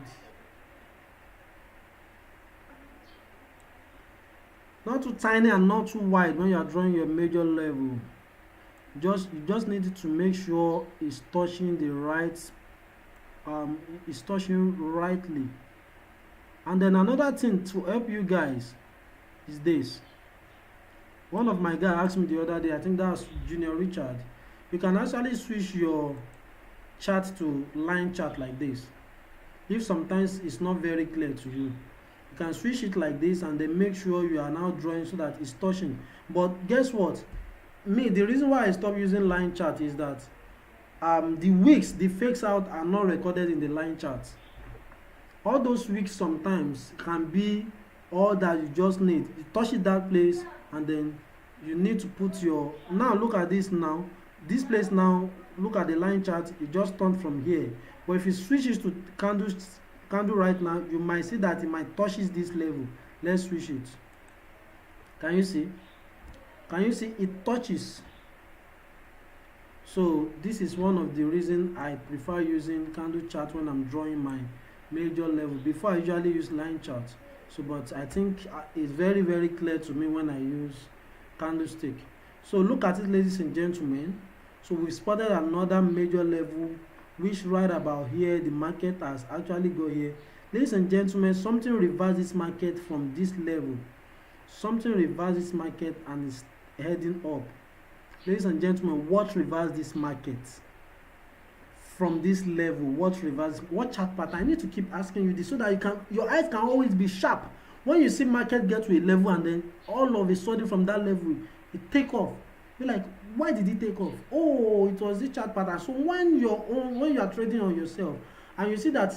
Not too tiny and not too wide when you are drawing your major level. You just need to make sure it's touching the right, it's touching rightly. And then another thing to help you guys is this. One of my guys asked me the other day, I think that's Junior Richard. You can actually switch your chart to line chart like this. If sometimes it's not very clear to you, you can switch it like this and then make sure you are now drawing so that it's touching. But guess what? The reason why I stopped using line chart is that the wicks, the fakes out are not recorded in the line chart. All those wicks sometimes can be all that you just need. You touch it that place and then you need to put your, now look at this now. This place now, look at the line chart, it just turned from here. But if you switch it to candle right now, you might see that it might touches this level. Let's switch it. Can you see? It touches. So this is one of the reasons I prefer using candle chart when I'm drawing my major level. Before I usually use line chart. So but I think it's very, very clear to me when I use candlestick. So look at it, ladies and gentlemen. So we spotted another major level, which right about here the market has actually go here. Ladies and gentlemen, something reversed this market from this level. And heading up. Ladies and gentlemen, what reverse this market from this level? What reverse, what chart pattern? I need to keep asking you this so that your eyes can always be sharp when you see market get to a level and then all of a sudden from that level it take off. You're like, why did it take off? Oh, it was this chart pattern. So when you are trading on yourself and you see that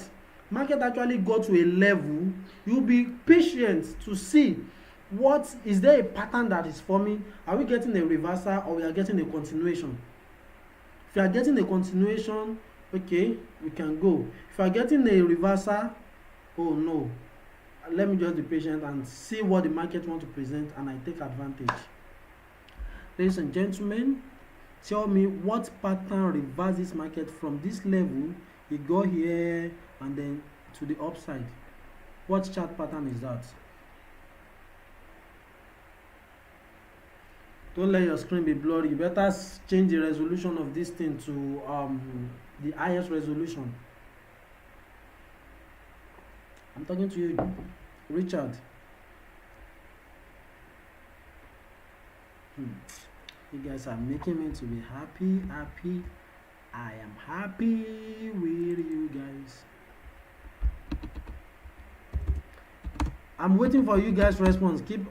market actually got to a level, you'll be patient to see what is there a pattern that is forming. Are we getting a reversal or we are getting a continuation? If you are getting a continuation, okay, we can go. If you are getting a reversal, oh no, let me just be patient and see what the market want to present and I take advantage. Ladies and gentlemen, tell me what pattern reverses market from this level, it go here and then to the upside. What chart pattern is that? Don't let your screen be blurry. You better change the resolution of this thing to the highest resolution. I'm talking to you, Richard. You guys are making me to be happy. I am happy with you guys. I'm waiting for you guys' response. Keep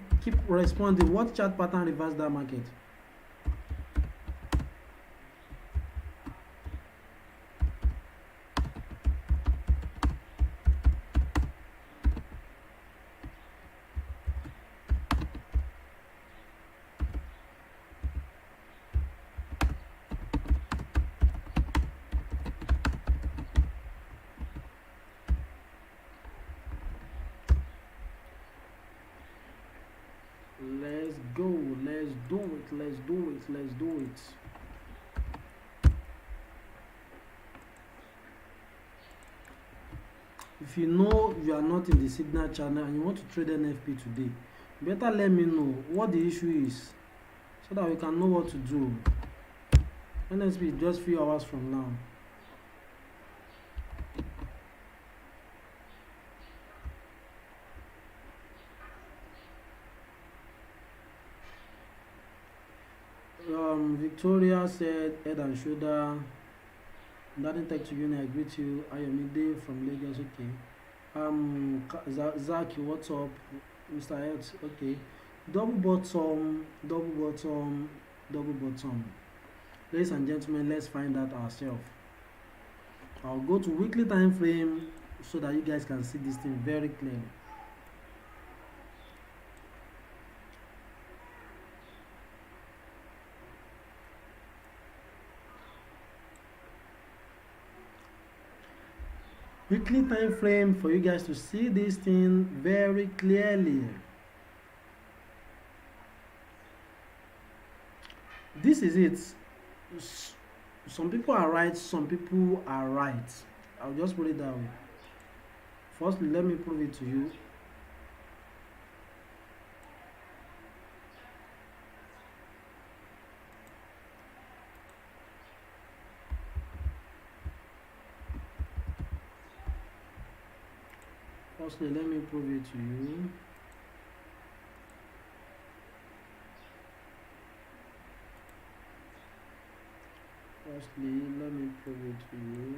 responding. What chart pattern reverse that market? Let's go. Let's do it. If you know you are not in the signal channel and you want to trade NFP today, better let me know what the issue is so that we can know what to do. NFP is just few hours from now. Victoria said head and shoulder. Nothing tech to uni. I greet you. Ayomide from Lagos. Okay. Zaki, what's up? Mr. Health. Okay. Double bottom. Ladies and gentlemen, let's find out ourselves. I'll go to weekly time frame so that you guys can see this thing very clearly. Weekly time frame for you guys to see this thing very clearly. This is it. Some people are right, some people are right. I'll just put it that way. Firstly, let me prove it to you. Firstly, let me prove it to you. Firstly, let me prove it to you.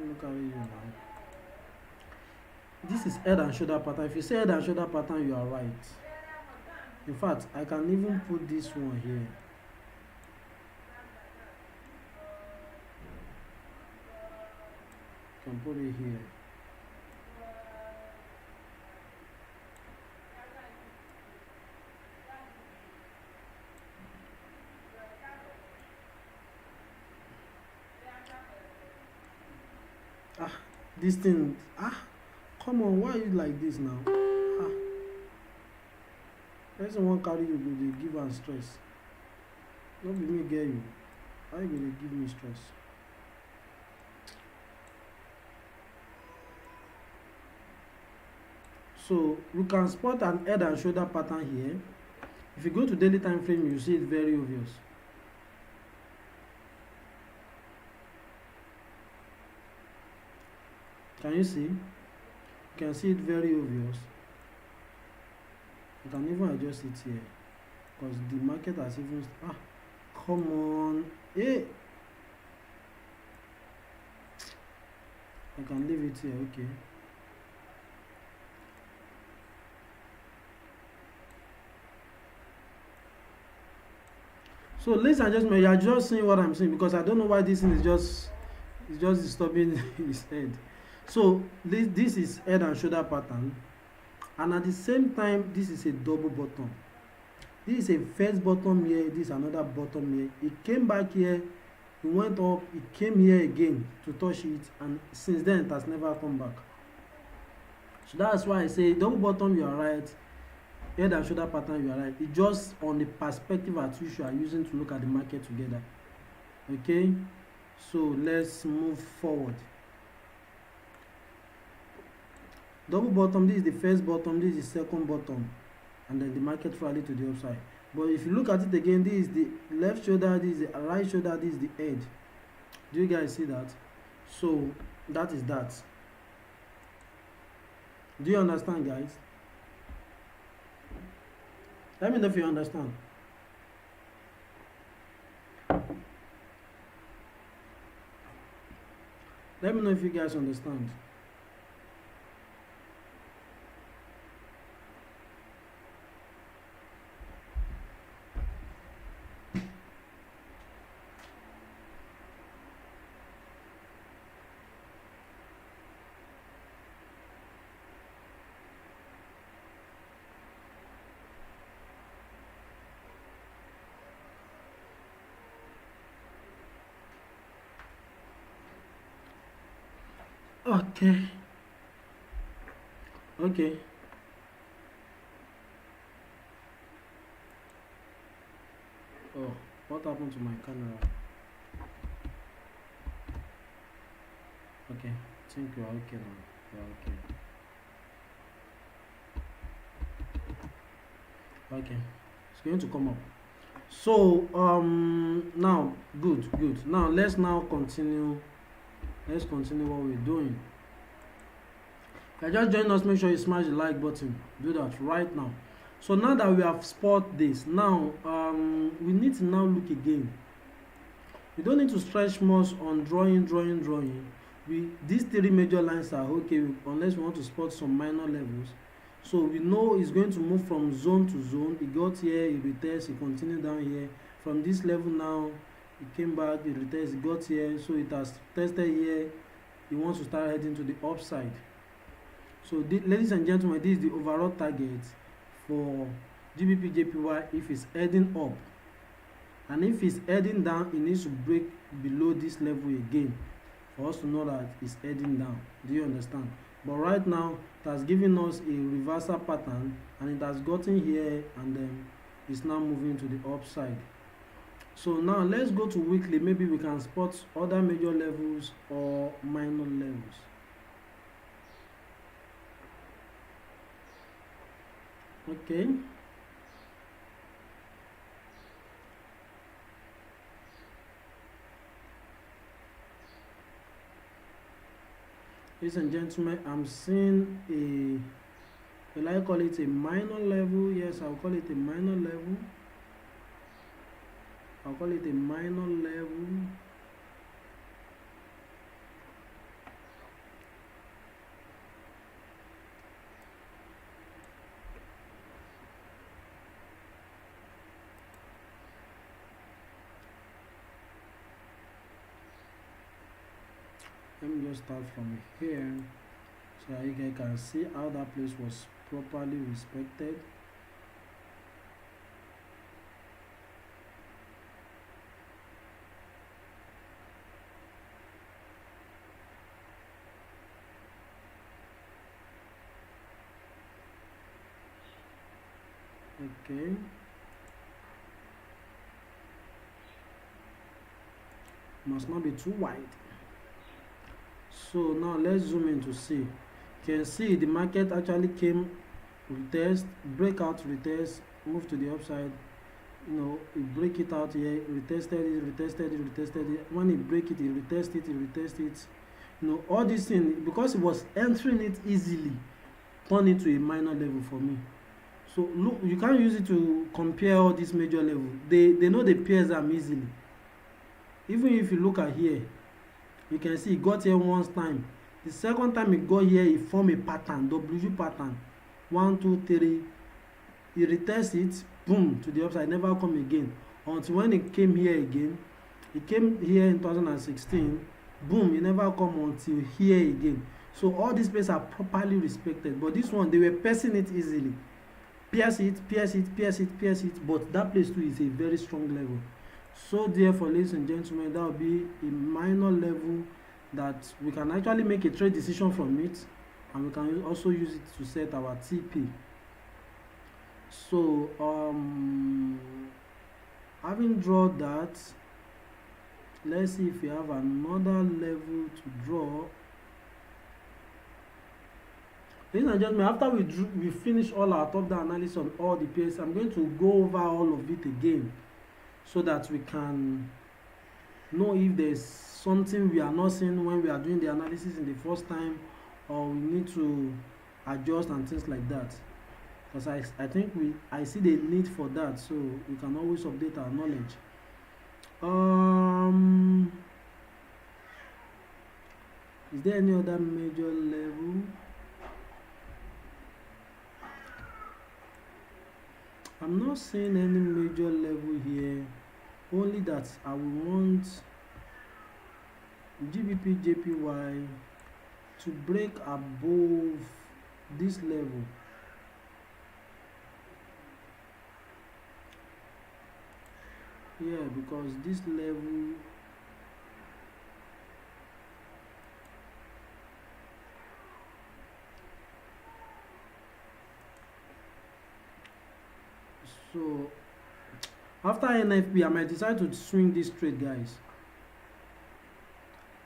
Look at you now. This is head and shoulder pattern. If you say head and shoulder pattern, you are right. In fact, I can even put this one here. I can put it here. Ah, this thing. Come on, why are you like this now? Person wan carry you go dey give am stress. No be me get you. Why you go dey give me stress? So you can spot an head and shoulder pattern here. If you go to daily time frame, you see it very obvious. Can you see? You can see it very obvious. You can even adjust it here because the market has even come on. Hey, I can leave it here. Okay. So ladies and gentlemen, you are just seeing what I'm saying because I don't know why this thing is just disturbing his head. So this is head and shoulder pattern, and at the same time this is a double bottom. This is a first bottom here, this is another bottom here. It came back here, it went up, it came here again to touch it, and since then it has never come back. So that's why I say double bottom, you are right. Head and shoulder pattern, you are right. It's just on the perspective at which you are using to look at the market together. Okay, so let's move forward. Double bottom, this is the first bottom, this is the second bottom, and then the market rally to the upside. But if you look at it again, this is the left shoulder, this is the right shoulder, this is the edge. Do you guys see that? So that is that. Do you understand, guys? Let me know if you understand. Let me know if you guys understand. Okay. Oh, what happened to my camera? Okay, I think you are okay now. You are okay. Okay, it's going to come up. So now good. Now let's continue. Let's continue what we're doing. If you just join us, make sure you smash the like button. Do that right now. So now that we have spot this, now we need to now look again. We don't need to stretch much on drawing. These three major lines are okay unless we want to spot some minor levels. So we know it's going to move from zone to zone. It got here, it retests, it continued down here. From this level now, it came back, it retests, it got here, so it has tested here. It wants to start heading to the upside. So ladies and gentlemen, this is the overall target for GBP JPY if it's heading up. And if it's heading down, it needs to break below this level again for us to know that it's heading down. Do you understand? But right now, it has given us a reversal pattern, and it has gotten here, and then it's now moving to the upside. So now let's go to weekly. Maybe we can spot other major levels or minor levels. Okay. Ladies and gentlemen, I'm seeing will I call it a minor level? Yes, I'll call it a minor level. I'll call it a minor level. Let me just start from here so that you guys can see how that place was properly respected. Okay, must not be too wide. So now let's zoom in to see. You can see the market actually came, retest, breakout, retest, move to the upside. You know, it break it out here, retested it, retested it, retested it. When it break it, it retest it, it retest it. You know, all these things, because it was entering it easily, turn it to a minor level for me. So look, you can't use it to compare all these major levels. They know they pair them easily. Even if you look at here, you can see it got here one time. The second time it got here, it formed a pattern, W pattern. 1, 2, 3. It retests it, boom, to the upside, never come again. Until when it came here again, it came here in 2016, boom, it never come until here again. So all these places are properly respected. But this one, they were piercing it easily. Pierce it, pierce it, pierce it, pierce it. But that place too is a very strong level. So therefore, ladies and gentlemen, that will be a minor level that we can actually make a trade decision from it, and we can also use it to set our TP. So having drawn that, let's see if we have another level to draw. Ladies and gentlemen, after we finish all our top-down analysis on all the pairs, I'm going to go over all of it again so that we can know if there's something we are not seeing when we are doing the analysis in the first time, or we need to adjust and things like that. Because I think I see the need for that, so we can always update our knowledge. Is there any other major level? I'm not seeing any major level here, only that I will want GBP JPY to break above this level. Yeah, because this level so after NFP, I might decide to swing this trade, guys.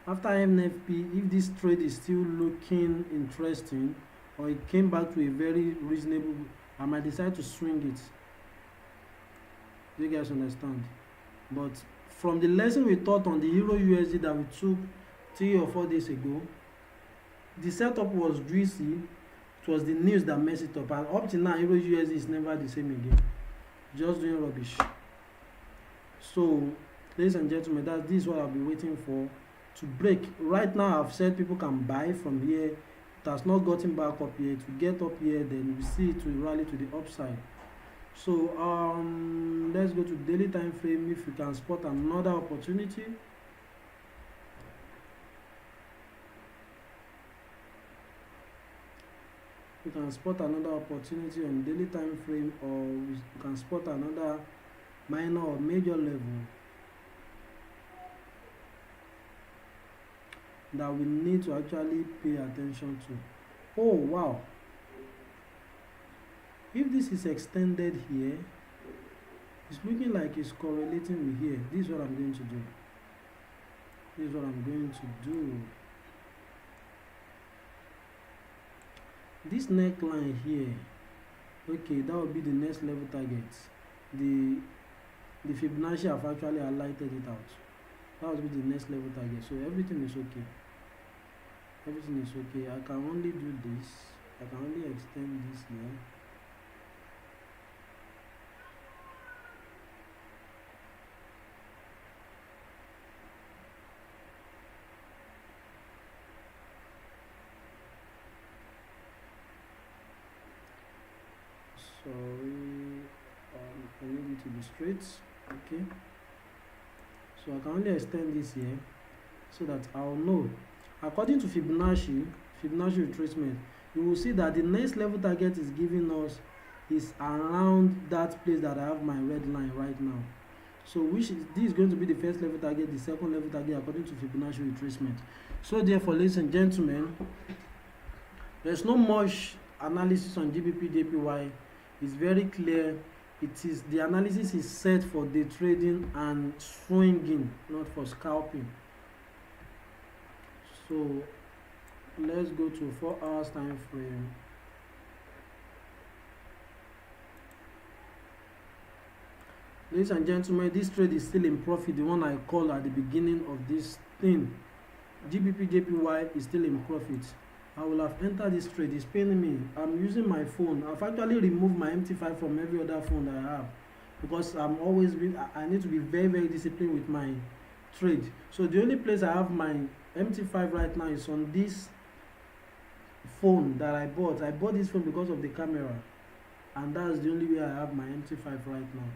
After NFP, if this trade is still looking interesting, or it came back to a very reasonable, I might decide to swing it. Do you guys understand? But from the lesson we taught on the Euro USD that we took 3 or 4 days ago, the setup was juicy. It was the news that messed it up, and up till now, Euro USD is never the same again. Just doing rubbish. So, ladies and gentlemen, this is what I'll be waiting for to break. Right now, I've said people can buy from here. It has not gotten back up here. To get up here, then we see it will rally to the upside. So let's go to daily time frame. If we can spot another opportunity, we can spot another opportunity on daily time frame, or we can spot another minor or major level that we need to actually pay attention to. Oh wow, if this is extended here, it's looking like it's correlating with here. This is what I'm going to do. This is what I'm going to do. This neckline here, okay, that will be the next level target. The Fibonacci have actually highlighted it out. That will be the next level target. So everything is okay. Everything is okay. I can only do this. I can only extend this here. Sorry, I need it to be straight. Okay, so I can only extend this here so that I'll know. According to Fibonacci retracement, you will see that the next level target is giving us is around that place that I have my red line right now. So this is going to be the first level target, the second level target according to Fibonacci retracement. So therefore, ladies and gentlemen, there's no much analysis on GBP JPY. It's very clear. It is the analysis is set for day trading and swinging, not for scalping. So let's go to 4 hours time frame. Ladies and gentlemen, this trade is still in profit. The one I called at the beginning of this thing, GBP JPY, is still in profit. I will have entered this trade. It's paying me. I'm using my phone. I've actually removed my MT5 from every other phone that I have, because I need to be very, very disciplined with my trade. So the only place I have my MT5 right now is on this phone that I bought. I bought this phone because of the camera, and that's the only way I have my MT5 right now.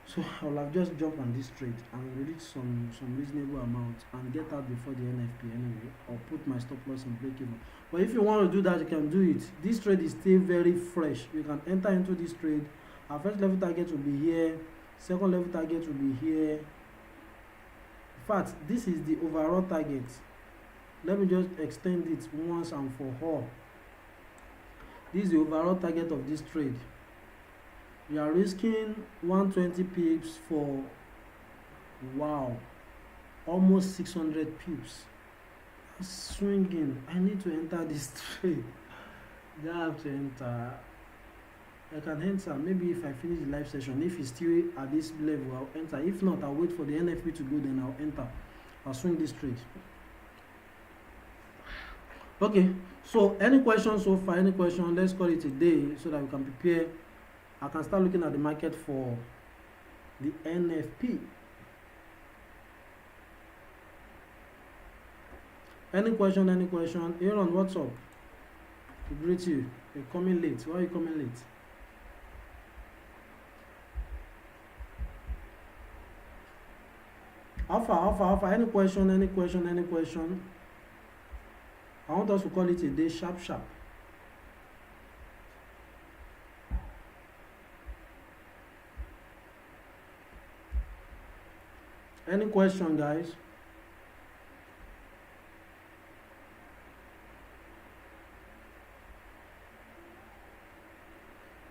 So I will have just jumped on this trade and reach some reasonable amount and get out before the NFP anyway, or put my stop loss in break even. But if you want to do that, you can do it. This trade is still very fresh. You can enter into this trade. Our first level target will be here. Second level target will be here. In fact, this is the overall target. Let me just extend it once and for all. This is the overall target of this trade. You are risking 120 pips for, wow, almost 600 pips. Swinging. I need to enter this trade. I have to enter. I can enter maybe if I finish the live session. If it's still at this level, I'll enter. If not, I'll wait for the NFP to go, then I'll enter. I'll swing this trade. Okay, so any questions so far? Any question? Let's call it a day so that we can prepare. I can start looking at the market for the NFP. Any question? Any question? Aaron, what's up? I greet you. You're coming late. Why are you coming late? Alpha. Any question? Any question? Any question? I want us to call it a day sharp. Any question, guys?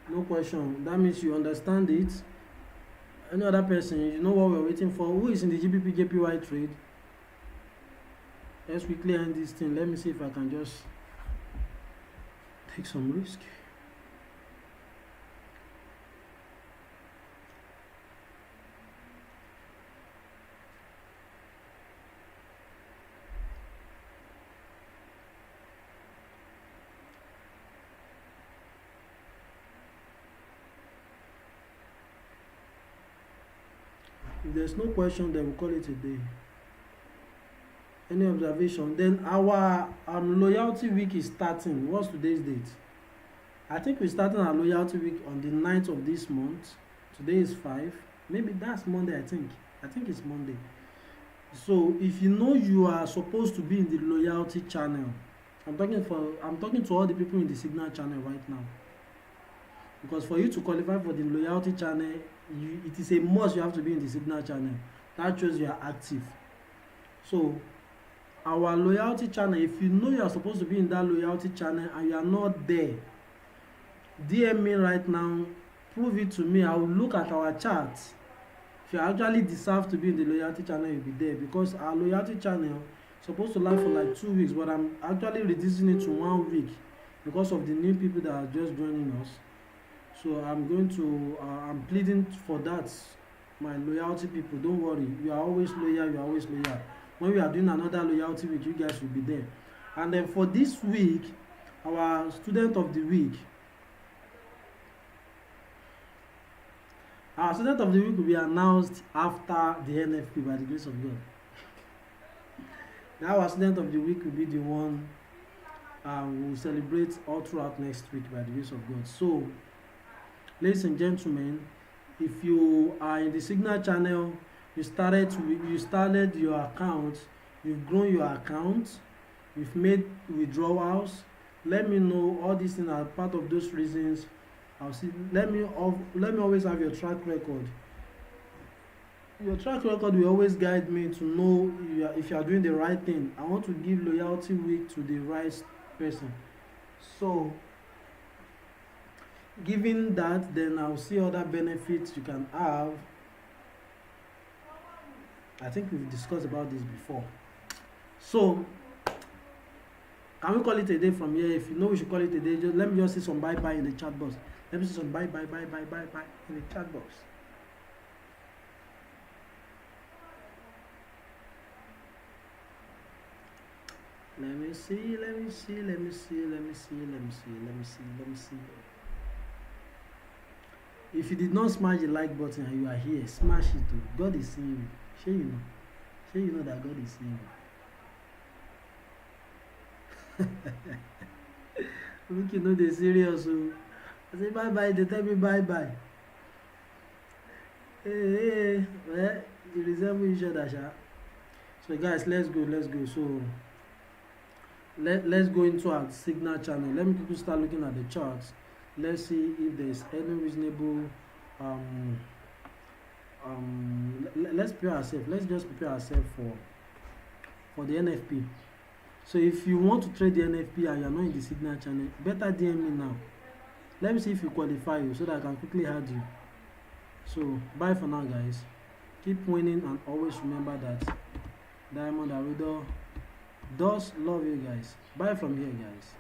No question. That means you understand it. Any other person, you know what we're waiting for? Who is in the GBP JPY trade? Let's quickly end this thing. Let me see if I can just take some risk. If there's no question, then we'll call it a day. Any observation? Then our loyalty week is starting. What's today's date? I think we're starting our loyalty week on the 9th of this month. Today is 5. Maybe that's Monday, I think. I think it's Monday. So if you know you are supposed to be in the loyalty channel, I'm talking to all the people in the signal channel right now. Because for you to qualify for the loyalty channel, it is a must you have to be in the signal channel. That shows you are active. So our loyalty channel, if you know you are supposed to be in that loyalty channel and you are not there, DM me right now, prove it to me. I will look at our charts. If you actually deserve to be in the loyalty channel, you'll be there, because our loyalty channel is supposed to last for like 2 weeks, but I'm actually reducing it to 1 week because of the new people that are just joining us. So I'm pleading for that, my loyalty people. Don't worry, you are always loyal. When we are doing another loyalty week, you guys will be there. And then for this week, our student of the week will be announced after the NFP, by the grace of God. Now our student of the week will be the one we will celebrate all throughout next week, by the grace of God. So ladies and gentlemen, if you are in the signal channel, you started your account, you've grown your account, you've made withdrawals, let me know. All these things are part of those reasons. Let me always have your track record. Your track record will always guide me to know if you are doing the right thing. I want to give loyalty week to the right person. So given that, then I'll see other benefits you can have. I think we've discussed about this before. So can we call it a day from here? If you know we should call it a day, just let me just see some bye bye in the chat box. Let me see some bye bye in the chat box. Let me see. If you did not smash the like button and you are here, smash it too. God is seeing you. Sure you know. Sure you know that God is seeing you. Look, you know they're serious. So I say bye bye. They tell me bye bye. Hey, well, you resemble each other, sha. So guys, let's go. So let's go into our signal channel. Let me quickly start looking at the charts. Let's see if there's any reasonable let's prepare ourselves. Let's just prepare ourselves for the NFP. So if you want to trade the NFP and you're not in the signal channel, better DM me now. Let me see if you qualify you so that I can quickly add you. So bye for now, guys. Keep winning and always remember that Diamond Aridoh does love you guys. Bye from here, guys.